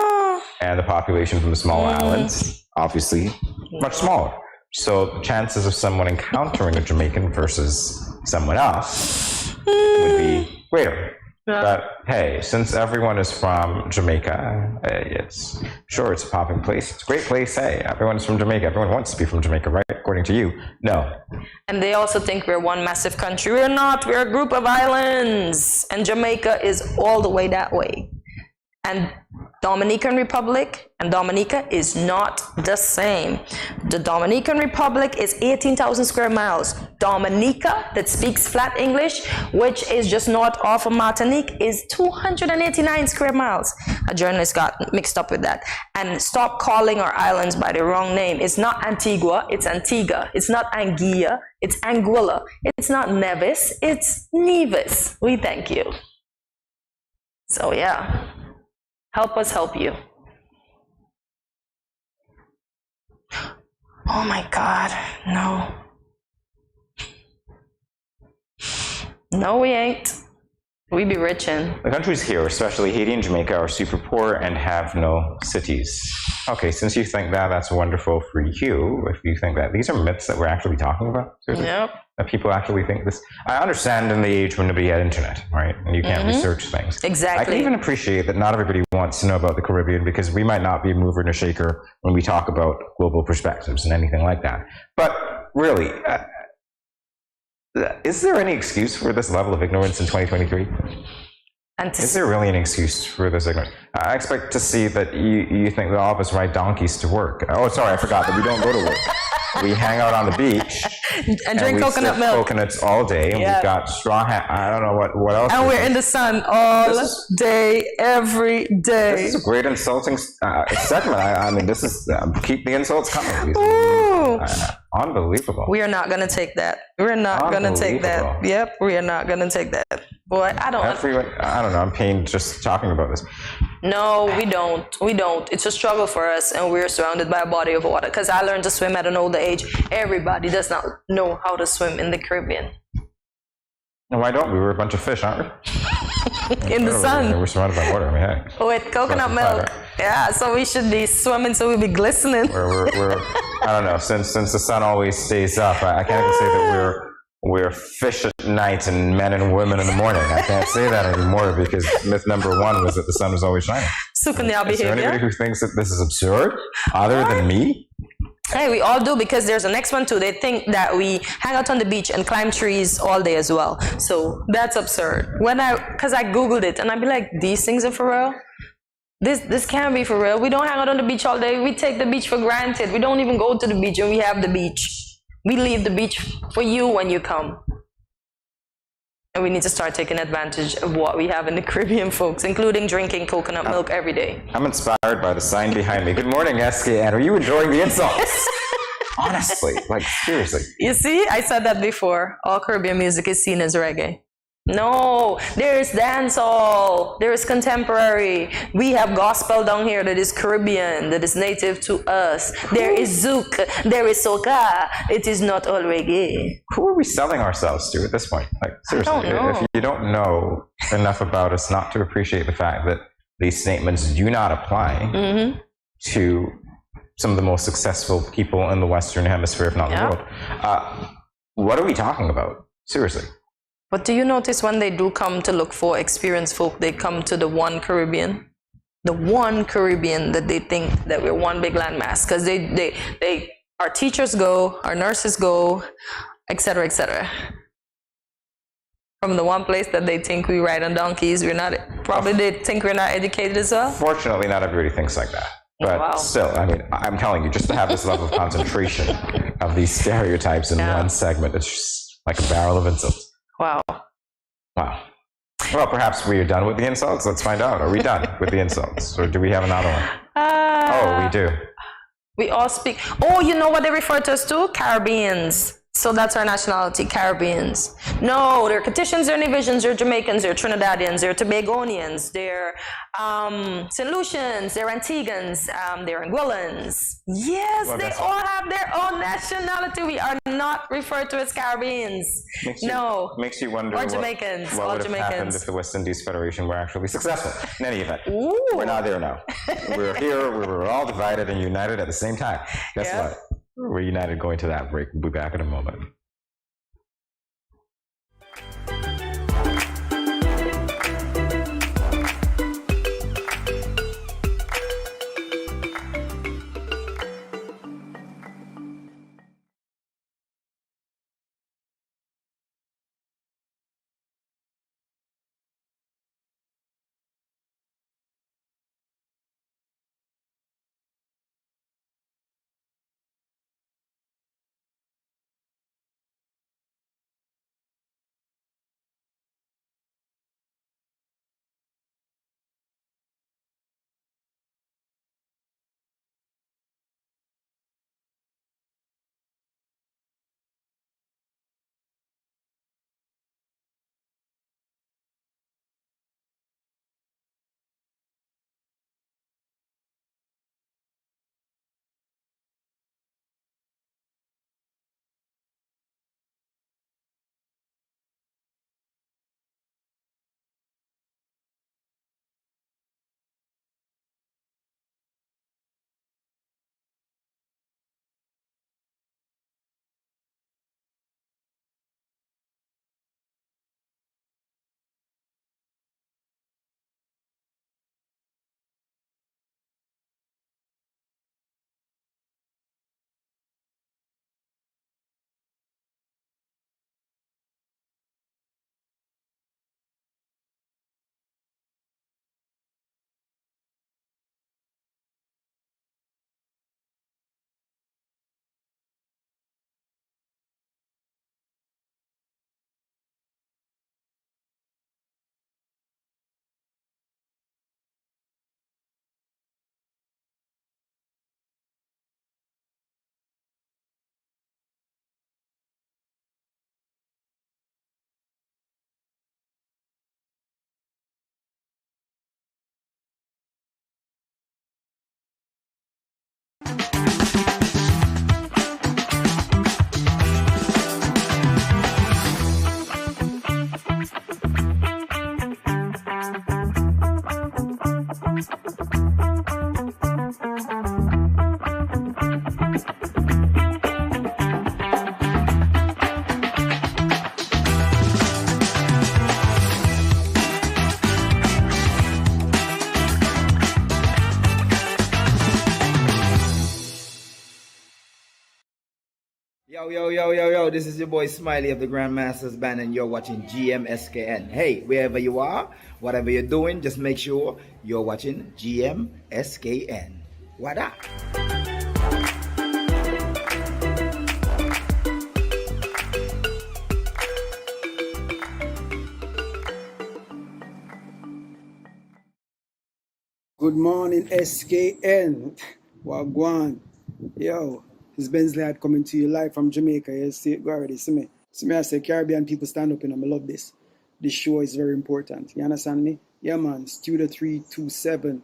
and the population from the small islands, obviously, much smaller. So the chances of someone encountering a Jamaican versus someone else would be greater. Yeah. But hey, since everyone is from Jamaica, it's a popping place. It's a great place. Hey, everyone's from Jamaica. Everyone wants to be from Jamaica, right? According to you, no. And they also think we're one massive country. We're not. We're a group of islands. And Jamaica is all the way that way. And Dominican Republic and Dominica is not the same. The Dominican Republic is 18,000 square miles. Dominica, that speaks flat English, which is just north off of Martinique, is 289 square miles. A journalist got mixed up with that. And stop calling our islands by the wrong name. It's not Antigua, it's Antigua. It's not Anguilla, it's Anguilla. It's not Nevis, it's Nevis. We thank you. So yeah. Help us help you. Oh my God, no. No, we ain't. We be richin'. The countries here, especially Haiti and Jamaica, are super poor and have no cities. Okay, since you think that, that's wonderful for you. If you think that, these are myths that we're actually talking about. Seriously? Yep. That people actually think this. I understand in the age when nobody had internet, right? And you can't research things. Exactly. I can even appreciate that not everybody wants to know about the Caribbean because we might not be a mover and a shaker when we talk about global perspectives and anything like that. But really, is there any excuse for this level of ignorance in 2023? Is there really an excuse for this ignorance? I expect to see that you think that all of us ride donkeys to work. Oh, sorry, I forgot that we don't go to work. We hang out on the beach and drink coconut milk. Coconuts all day, and we've got straw hat. I don't know what else. And we're in the sun all day, every day. This is a great insulting segment. I mean, this is keep the insults coming. Unbelievable. We are not going to take that. We're not going to take that. Yep, we are not going to take that. Boy, I don't know. I'm pained just talking about this. No, we don't. We don't. It's a struggle for us, and we're surrounded by a body of water. Because I learned to swim at an older age. Everybody does not know how to swim in the Caribbean. And why don't we? We're a bunch of fish, aren't we? in the sun. We're surrounded by water. I mean, hey. With coconut milk. Right? Yeah, so we should be swimming so we'll be glistening. We're I don't know, since the sun always stays up, I can't even say that we're fish at night and men and women in the morning. I can't say that anymore because myth number one was that the sun was always shining. Sukanya behavior. Is there anybody who thinks that this is absurd other than me? Hey, we all do, because there's the next one too. They think that we hang out on the beach and climb trees all day as well. So that's absurd. Because I Googled it and I'd be like, these things are for real? This can't be for real. We don't hang out on the beach all day. We take the beach for granted. We don't even go to the beach and we have the beach. We leave the beach for you when you come. And we need to start taking advantage of what we have in the Caribbean, folks, including drinking coconut milk every day. I'm inspired by the sign behind me. Good morning, SKN. Are you enjoying the insults? Honestly, like seriously. You see, I said that before. All Caribbean music is seen as reggae. No, there's dancehall, there is contemporary. We have gospel down here that is Caribbean, that is native to us. There is zouk, there is soca. It is not all reggae. Who are we selling ourselves to at this point? Like seriously, I don't know. If you don't know enough about us not to appreciate the fact that these statements do not apply to some of the most successful people in the Western Hemisphere, if not the world, what are we talking about? Seriously. But do you notice when they do come to look for experienced folk, they come to the one Caribbean? The one Caribbean that they think that we're one big landmass. Because our teachers go, our nurses go, etc., etc. From the one place that they think we ride on donkeys, probably they think we're not educated as well. Fortunately, not everybody thinks like that. But still, I mean, I'm telling you, just to have this level of concentration of these stereotypes in one segment, it's just like a barrel of insults. Wow. Wow. Well, perhaps we are done with the insults. Let's find out. Are we done with the insults? Or do we have another one? Oh, we do. We all speak. Oh, you know what they refer to us to? Caribbeans. So that's our nationality, Caribbeans. No, they're Kittians, they're Nivisians, they're Jamaicans, they're Trinidadians, they're Tobagonians, they're St. Lucians, they're Antiguans, they're Anguillans. Yes, well, they all have their own nationality. We are not referred to as Caribbeans. Makes you wonder or Jamaicans, what would have happened if the West Indies Federation were actually successful. In any event, we're not there now. We're here, we're all divided and united at the same time. Guess what? We're united going to that break. We'll be back in a moment. Yo, this is your boy Smiley of the Grandmasters Band, and you're watching GMSKN. Hey, wherever you are, whatever you're doing, just make sure you're watching GMSKN. What up? Good morning, SKN. Wagwan. Yo, it's Bensley Lad coming to you live from Jamaica. You see it already. See me, I say Caribbean people stand up and I love this. This show is very important. You understand me? Yeah, man. Studio 327.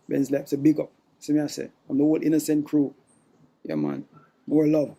Bensley Lad, it's a big up. See me, I say. I'm the whole innocent crew. Yeah, man. More love.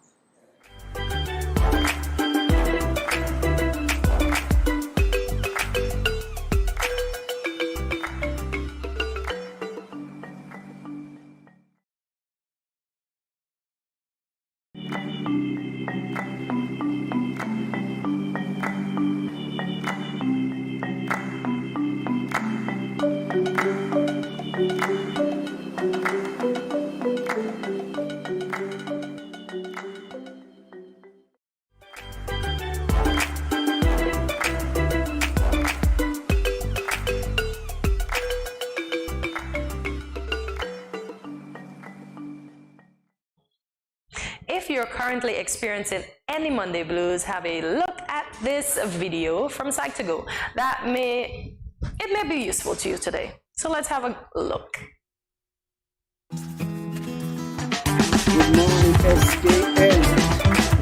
If you're currently experiencing any Monday blues, have a look at this video from Psych2Go. It may be useful to you today. So let's have a look. Good morning, SKN.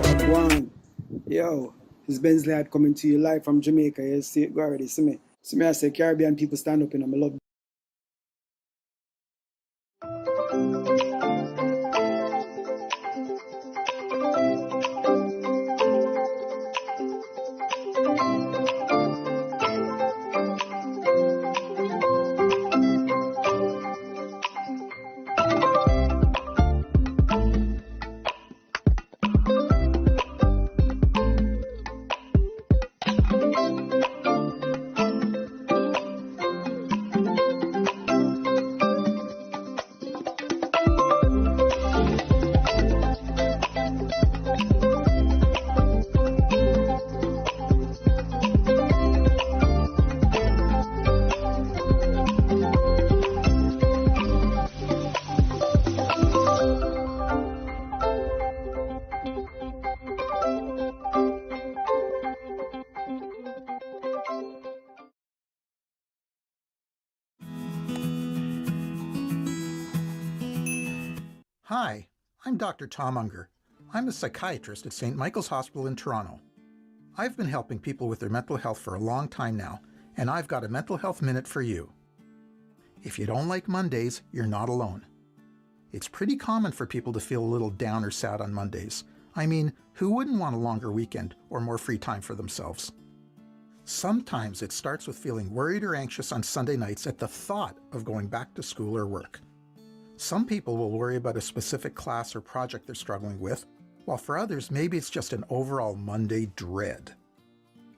Wagwan. Yo, it's Bensley Lad coming to you live from Jamaica. You see it already. See me, I say Caribbean people stand up and I love. Hi, I'm Dr. Tom Unger. I'm a psychiatrist at St. Michael's Hospital in Toronto. I've been helping people with their mental health for a long time now, and I've got a mental health minute for you. If you don't like Mondays, you're not alone. It's pretty common for people to feel a little down or sad on Mondays. I mean, who wouldn't want a longer weekend or more free time for themselves? Sometimes it starts with feeling worried or anxious on Sunday nights at the thought of going back to school or work. Some people will worry about a specific class or project they're struggling with, while for others, maybe it's just an overall Monday dread.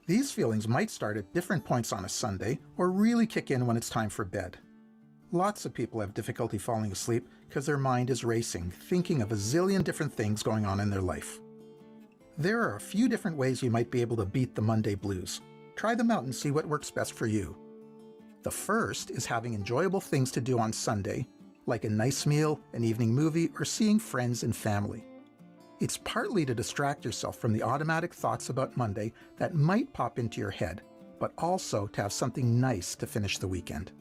These feelings might start at different points on a Sunday or really kick in when it's time for bed. Lots of people have difficulty falling asleep because their mind is racing, thinking of a zillion different things going on in their life. There are a few different ways you might be able to beat the Monday blues. Try them out and see what works best for you. The first is having enjoyable things to do on Sunday, like a nice meal, an evening movie, or seeing friends and family. It's partly to distract yourself from the automatic thoughts about Monday that might pop into your head, but also to have something nice to finish the weekend.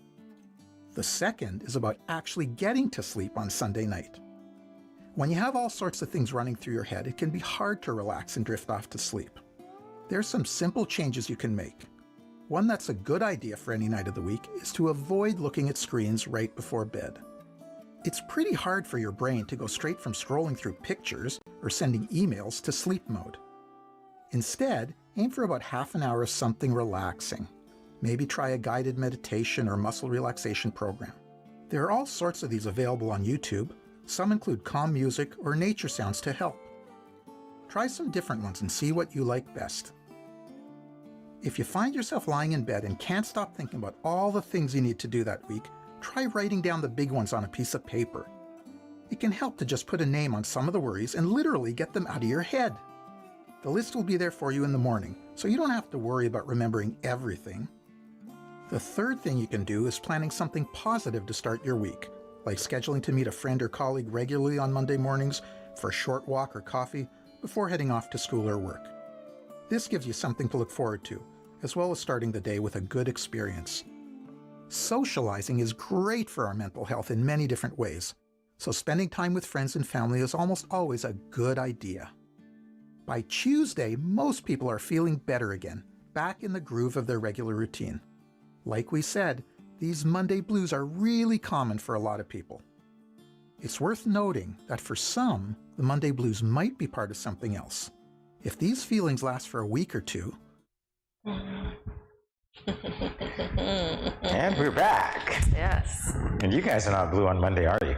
The second is about actually getting to sleep on Sunday night. When you have all sorts of things running through your head, it can be hard to relax and drift off to sleep. There's some simple changes you can make. One that's a good idea for any night of the week is to avoid looking at screens right before bed. It's pretty hard for your brain to go straight from scrolling through pictures or sending emails to sleep mode. Instead, aim for about half an hour of something relaxing. Maybe try a guided meditation or muscle relaxation program. There are all sorts of these available on YouTube. Some include calm music or nature sounds to help. Try some different ones and see what you like best. If you find yourself lying in bed and can't stop thinking about all the things you need to do that week, try writing down the big ones on a piece of paper. It can help to just put a name on some of the worries and literally get them out of your head. The list will be there for you in the morning, so you don't have to worry about remembering everything. The third thing you can do is planning something positive to start your week, like scheduling to meet a friend or colleague regularly on Monday mornings for a short walk or coffee before heading off to school or work. This gives you something to look forward to, as well as starting the day with a good experience. Socializing is great for our mental health in many different ways, so spending time with friends and family is almost always a good idea. By Tuesday, most people are feeling better again, back in the groove of their regular routine. Like we said, these Monday blues are really common for a lot of people. It's worth noting that for some, the Monday blues might be part of something else. If these feelings last for a week or two... And we're back. Yes. And you guys are not blue on Monday, are you?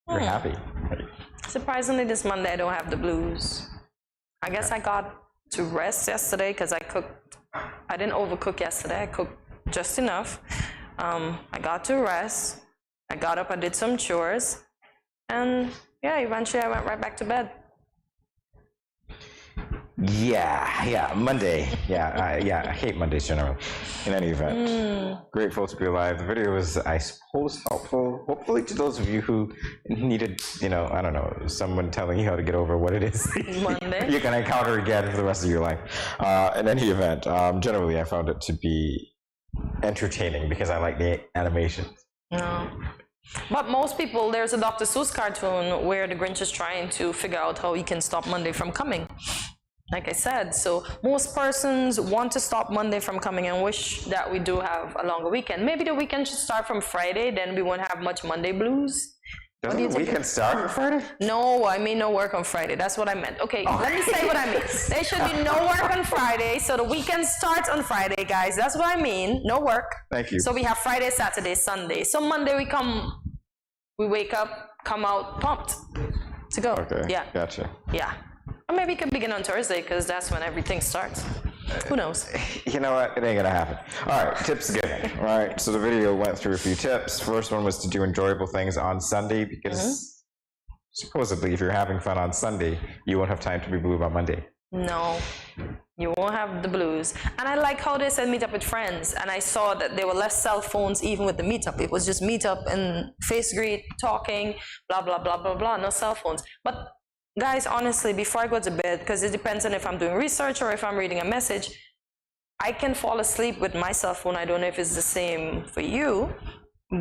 You're happy. Surprisingly, this Monday I don't have the blues. I guess I got to rest yesterday because I cooked. I didn't overcook yesterday. I cooked just enough. I got to rest. I got up, I did some chores, and yeah, eventually I went right back to bed. Yeah, Monday. I hate Mondays generally. In any event, grateful to be alive. The video was, I suppose, helpful. Hopefully to those of you who needed, I don't know, someone telling you how to get over what it is Monday. you're going to encounter again for the rest of your life. In any event, generally I found it to be entertaining because I like the animations. No. But most people, there's a Dr. Seuss cartoon where the Grinch is trying to figure out how he can stop Monday from coming. Like I said, so most persons want to stop Monday from coming and wish that we do have a longer weekend. Maybe the weekend should start from Friday, then we won't have much Monday blues. Doesn't the weekend start on Friday? No, I mean no work on Friday. That's what I meant. Okay, let me say what I mean. There should be no work on Friday, so the weekend starts on Friday, guys. That's what I mean. No work. Thank you. So we have Friday, Saturday, Sunday. So Monday we wake up, come out pumped to go. Okay, yeah. Gotcha. Yeah. Or maybe you can begin on Thursday because that's when everything starts. Who knows? You know what? It ain't gonna happen. All right, tips given. All right, so the video went through a few tips. First one was to do enjoyable things on Sunday because supposedly if you're having fun on Sunday, you won't have time to be blue on Monday. No, you won't have the blues. And I like how they said meet up with friends. And I saw that there were less cell phones even with the meetup. It was just meet up and face greet, talking, blah, blah, blah, blah, blah, no cell phones. But guys, honestly, before I go to bed, because it depends on if I'm doing research or if I'm reading a message, I can fall asleep with my cell phone. I don't know if it's the same for you,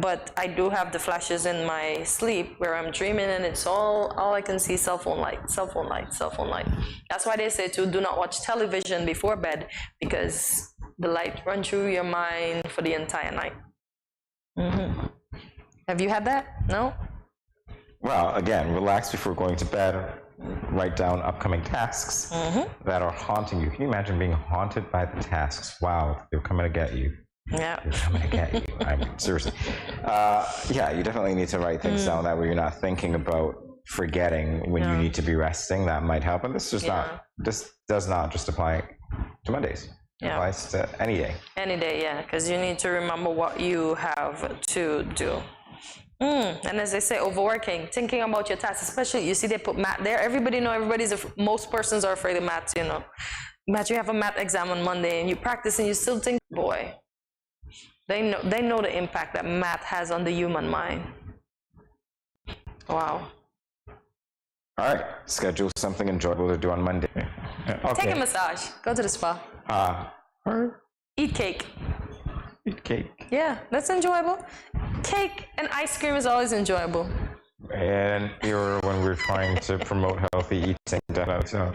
but I do have the flashes in my sleep where I'm dreaming and it's all I can see, cell phone light, cell phone light, cell phone light. That's why they say to do not watch television before bed because the light runs through your mind for the entire night. Have you had that? No? Well, again, relax before going to bed. Write down upcoming tasks that are haunting you. Can you imagine being haunted by the tasks? Wow, they're coming to get you. Yeah. They're coming to get you. I mean, seriously. Yeah, you definitely need to write things down that way you're not thinking about forgetting when you need to be resting. That might help. And this does not just apply to Mondays. It applies to any day. Any day, yeah, because you need to remember what you have to do. And as they say, overworking, thinking about your tasks, especially, you see they put math there. Most persons are afraid of math, you know. Imagine you have a math exam on Monday and you practice and you still think, boy, they know the impact that math has on the human mind. Wow. All right, schedule something enjoyable to do on Monday. Okay. Take a massage, go to the spa. Eat cake. Eat cake. Yeah, that's enjoyable. Cake and ice cream is always enjoyable. And here when we're trying to promote healthy eating, so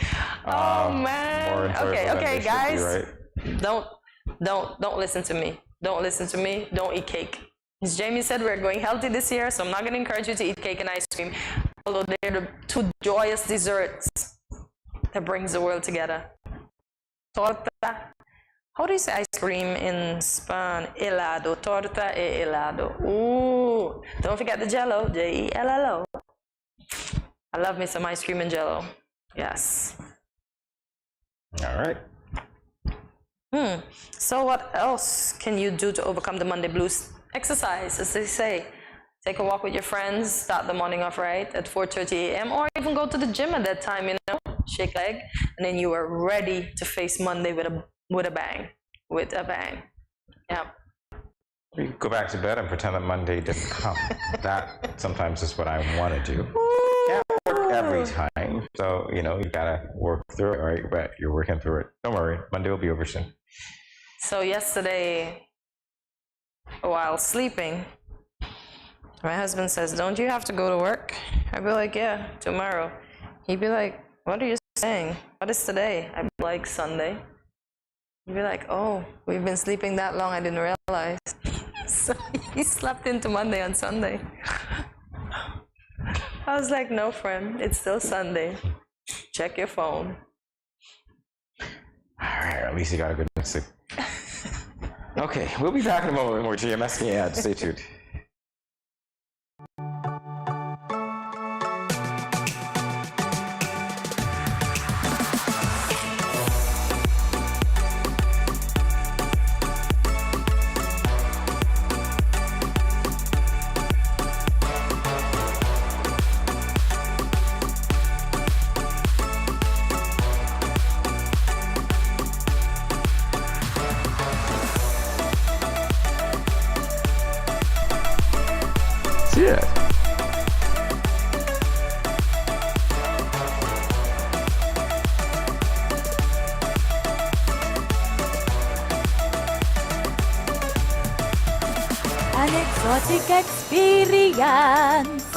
oh man. Okay, guys. Right? Don't listen to me. Don't listen to me. Don't eat cake. As Jamie said, we're going healthy this year, so I'm not going to encourage you to eat cake and ice cream. Although they're the two joyous desserts that brings the world together. Torta. How do you say ice cream in Spanish? Helado. Torta e helado. Ooh. Don't forget the jello. J-E-L-L-O. I love me some ice cream and jello. Yes. All right. So what else can you do to overcome the Monday blues? Exercise, as they say. take a walk with your friends, start the morning off right at 4:30 a.m. or even go to the gym at that time, shake leg, and then you are ready to face Monday with a bang. Yeah. You go back to bed and pretend that Monday didn't come. That sometimes is what I want to do. Can't work every time, so you gotta work through it, right? But you're working through it. Don't worry, Monday will be over soon. So yesterday, while sleeping, my husband says, "Don't you have to go to work?" I'd be like, "Yeah, tomorrow." He'd be like, "What are you saying? What is today?" I'd be like, "Sunday." He'd be like, "Oh, we've been sleeping that long, I didn't realize." So he slept into Monday on Sunday. I was like, "No, friend, it's still Sunday. Check your phone." All right, at least you got a good night's sleep. Okay, we'll be back in a moment with more GMSK ads. Stay tuned. Yeah. An exotic experience.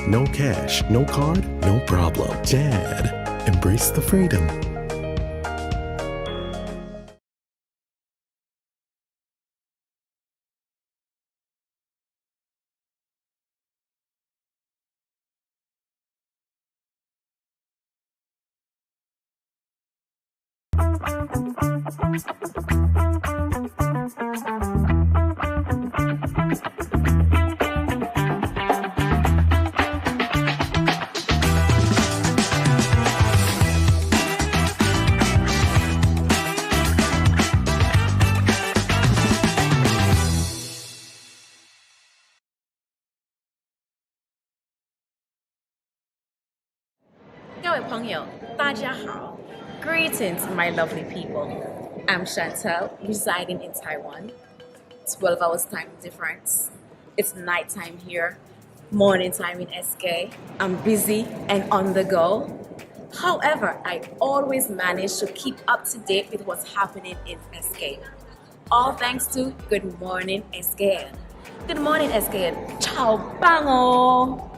No cash, no card, no problem. Jad, embrace the freedom. 位朋友，大家好. Greetings, my lovely people. I'm Chantel, residing in Taiwan. 12 hours time difference. It's nighttime here, morning time in SK. I'm busy and on the go. However, I always manage to keep up to date with what's happening in SK. All thanks to Good Morning SKN. Good morning SKN. Ciao, bango!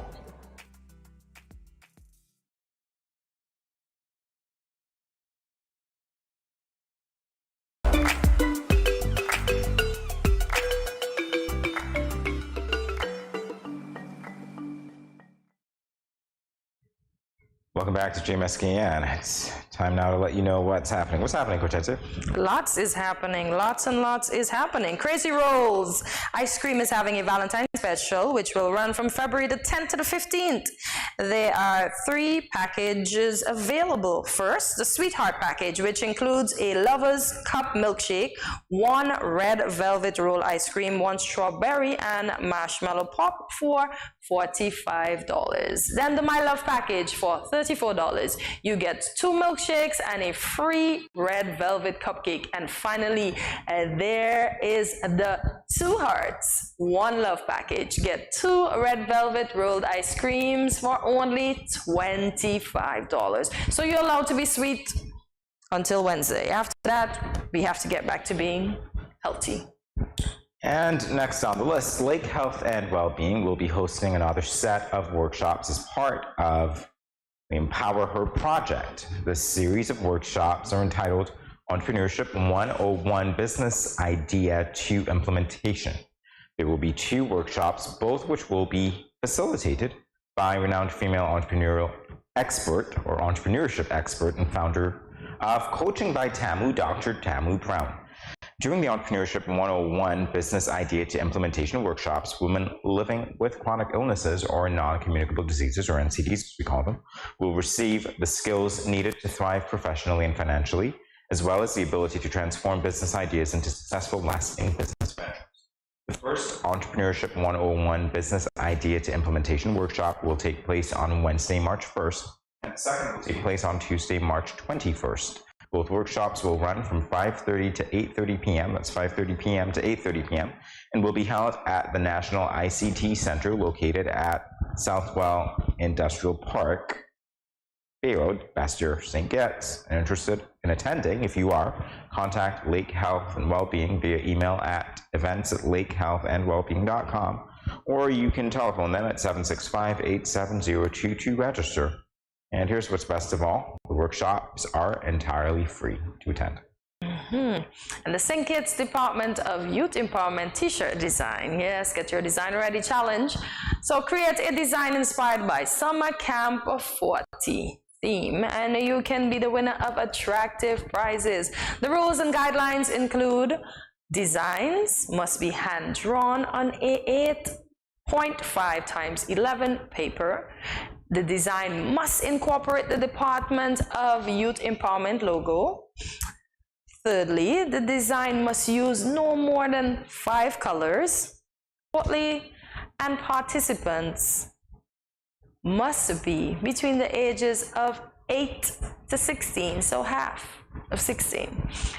Welcome back to GMSKN. It's time now to let you know what's happening. What's happening, Cortez? Lots is happening. Lots and lots is happening. Crazy Rolls Ice Cream is having a Valentine's special, which will run from February the 10th to the 15th. There are 3 packages available. First, the Sweetheart package, which includes a Lover's Cup milkshake, 1 red velvet roll ice cream, 1 strawberry and marshmallow pop for $45. Then the My Love package for $34. You get 2 milkshakes and a free red velvet cupcake. And finally, there is the 2 Hearts, 1 Love package. Get 2 red velvet rolled ice creams for only $25. So you're allowed to be sweet until Wednesday. After that, we have to get back to being healthy. And next on the list, Lake Health and Wellbeing will be hosting another set of workshops as part of the Empower Her project. This series of workshops are entitled Entrepreneurship 101 Business Idea to Implementation. There will be 2 workshops, both which will be facilitated by renowned female entrepreneurial expert or entrepreneurship expert and founder of Coaching by Tamu, Dr. Tamu Brown. During the Entrepreneurship 101 Business Idea to Implementation workshops, women living with chronic illnesses or non-communicable diseases, or NCDs as we call them, will receive the skills needed to thrive professionally and financially, as well as the ability to transform business ideas into successful, lasting business ventures. The first Entrepreneurship 101 Business Idea to Implementation workshop will take place on Wednesday, March 1st, and the second will take place on Tuesday, March 21st. Both workshops will run from 5:30 to 8:30 p.m. That's 5:30 p.m. to 8:30 p.m. and will be held at the National ICT Center located at Southwell Industrial Park, Bay Road, Bastyr, St. Kitts. And interested in attending, if you are, contact Lake Health and Wellbeing via email at events@lakehealthandwellbeing.com, or you can telephone them at 765-87022 to register. And here's what's best of all, the workshops are entirely free to attend. And the St. Kitts Department of Youth Empowerment t-shirt design. Yes, get your design ready challenge. So create a design inspired by Summer Camp 40 theme, and you can be the winner of attractive prizes. The rules and guidelines include designs must be hand-drawn on a 8.5 times 11 paper. The design must incorporate the Department of Youth Empowerment logo. Thirdly, the design must use no more than 5 colors. Fourthly, and participants must be between the ages of 8 to 16, so half of 16.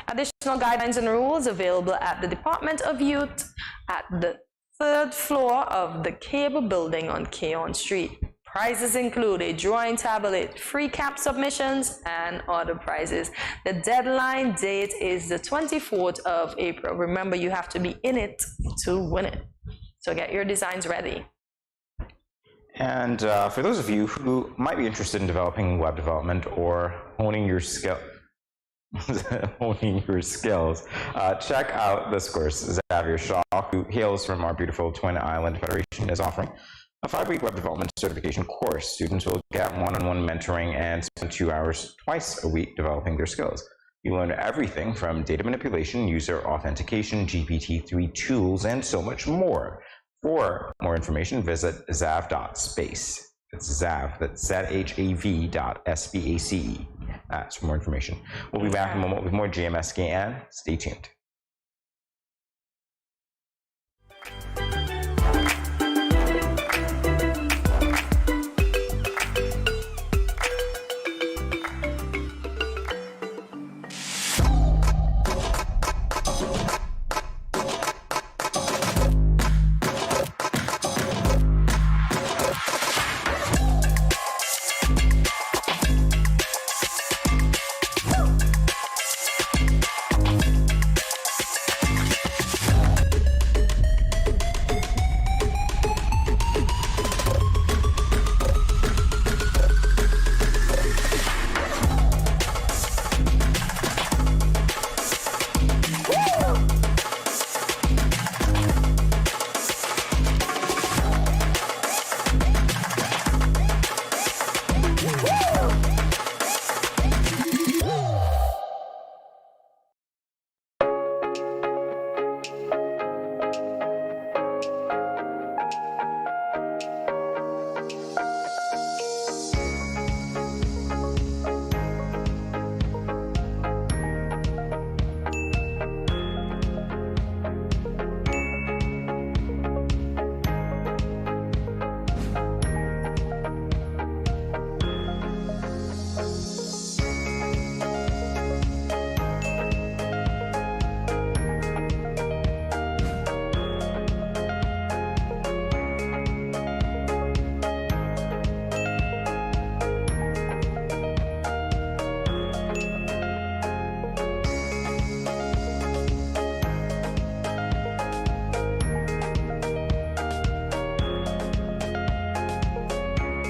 Additional guidelines and rules available at the Department of Youth at the 3rd floor of the Cable Building on Keon Street. Prizes include a drawing tablet, free cap submissions, and other prizes. The deadline date is the 24th of April. Remember, you have to be in it to win it. So get your designs ready. And for those of you who might be interested in developing web development or honing your skills, check out this course. Xavier Shaw, who hails from our beautiful Twin Island Federation, is offering a 5-week web development certification course. Students will get one-on-one mentoring and spend 2 hours twice a week developing their skills. You learn everything from data manipulation, user authentication, GPT-3 tools, and so much more. For more information, visit zav.space. It's Zav, that's ZHAV.SPACE. That's for more information. We'll be back in a moment with more GMSKN. Stay tuned.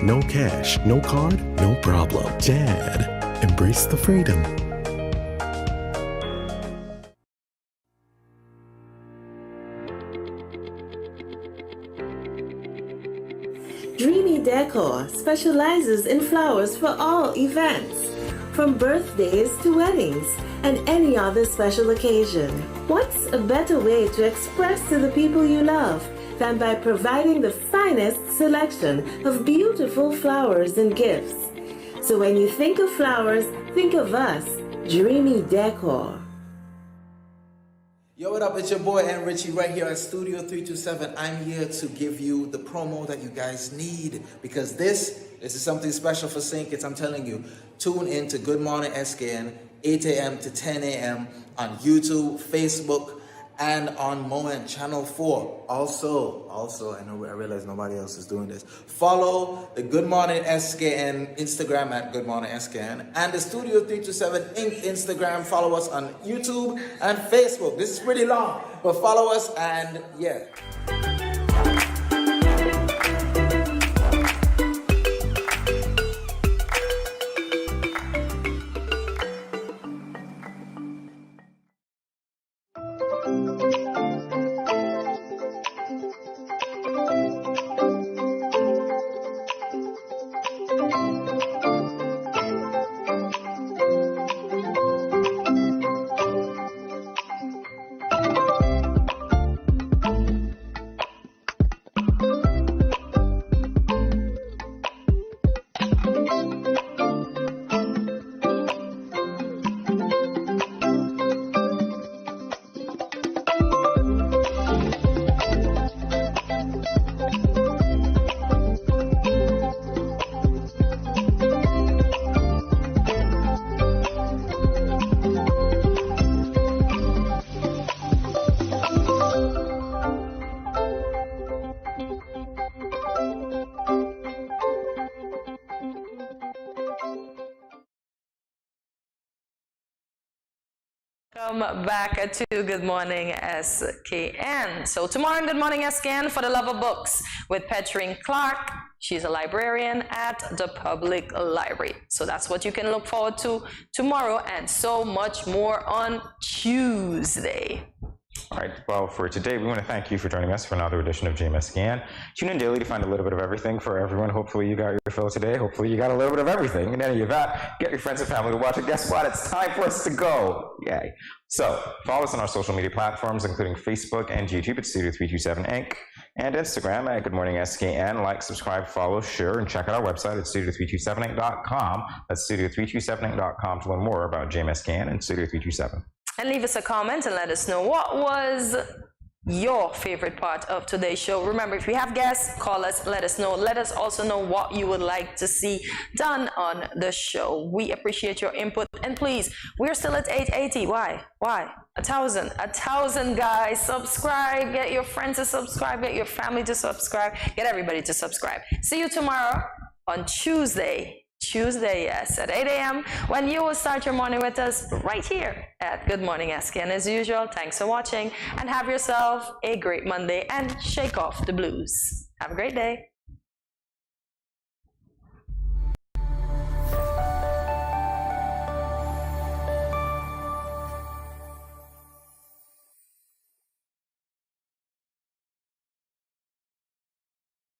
no cash, no card, no problem. Dad, embrace the freedom. Dreamy Decor specializes in flowers for all events, from birthdays to weddings and any other special occasion. What's a better way to express to the people you love than by providing the finest selection of beautiful flowers and gifts? So when you think of flowers, think of us, Dreamy Decor. Yo, what up? It's your boy and Richie right here at Studio 327. I'm here to give you the promo that you guys need because this is something special for St. Kitts. I'm telling you, tune in to Good Morning SKN, 8 a.m. to 10 a.m. on YouTube, Facebook, and on Moen Channel 4. Also, I realize nobody else is doing this. Follow the Good Morning SKN Instagram at Good Morning SKN and the Studio 327 Inc. Instagram. Follow us on YouTube and Facebook. This is pretty long, but follow us and yeah. Welcome back to Good Morning SKN. So tomorrow in Good Morning SKN, For the Love of Books with Petrine Clark. She's a librarian at the public library. So that's what you can look forward to tomorrow and so much more on Tuesday. All right, well, for today, we want to thank you for joining us for another edition of GMSCN. Tune in daily to find a little bit of everything for everyone. Hopefully you got your fill today. Hopefully you got a little bit of everything. In any event, get your friends and family to watch it. Guess what? It's time for us to go. Yay. So follow us on our social media platforms, including Facebook and YouTube at Studio 327 Inc. and Instagram at Good Morning SKN. Like, subscribe, follow, share, and check out our website at studio327inc.com. That's studio327inc.com to learn more about GMSCN and Studio 327. And leave us a comment and let us know what was your favorite part of today's show. Remember, if you have guests, call us, let us know. Let us also know what you would like to see done on the show. We appreciate your input. And please, we're still at 880. Why? 1,000 guys. Subscribe. Get your friends to subscribe. Get your family to subscribe. Get everybody to subscribe. See you tomorrow on Tuesday, yes, at 8 a.m. when you will start your morning with us right here at Good Morning SKN. As usual, thanks for watching and have yourself a great Monday and shake off the blues. Have a great day.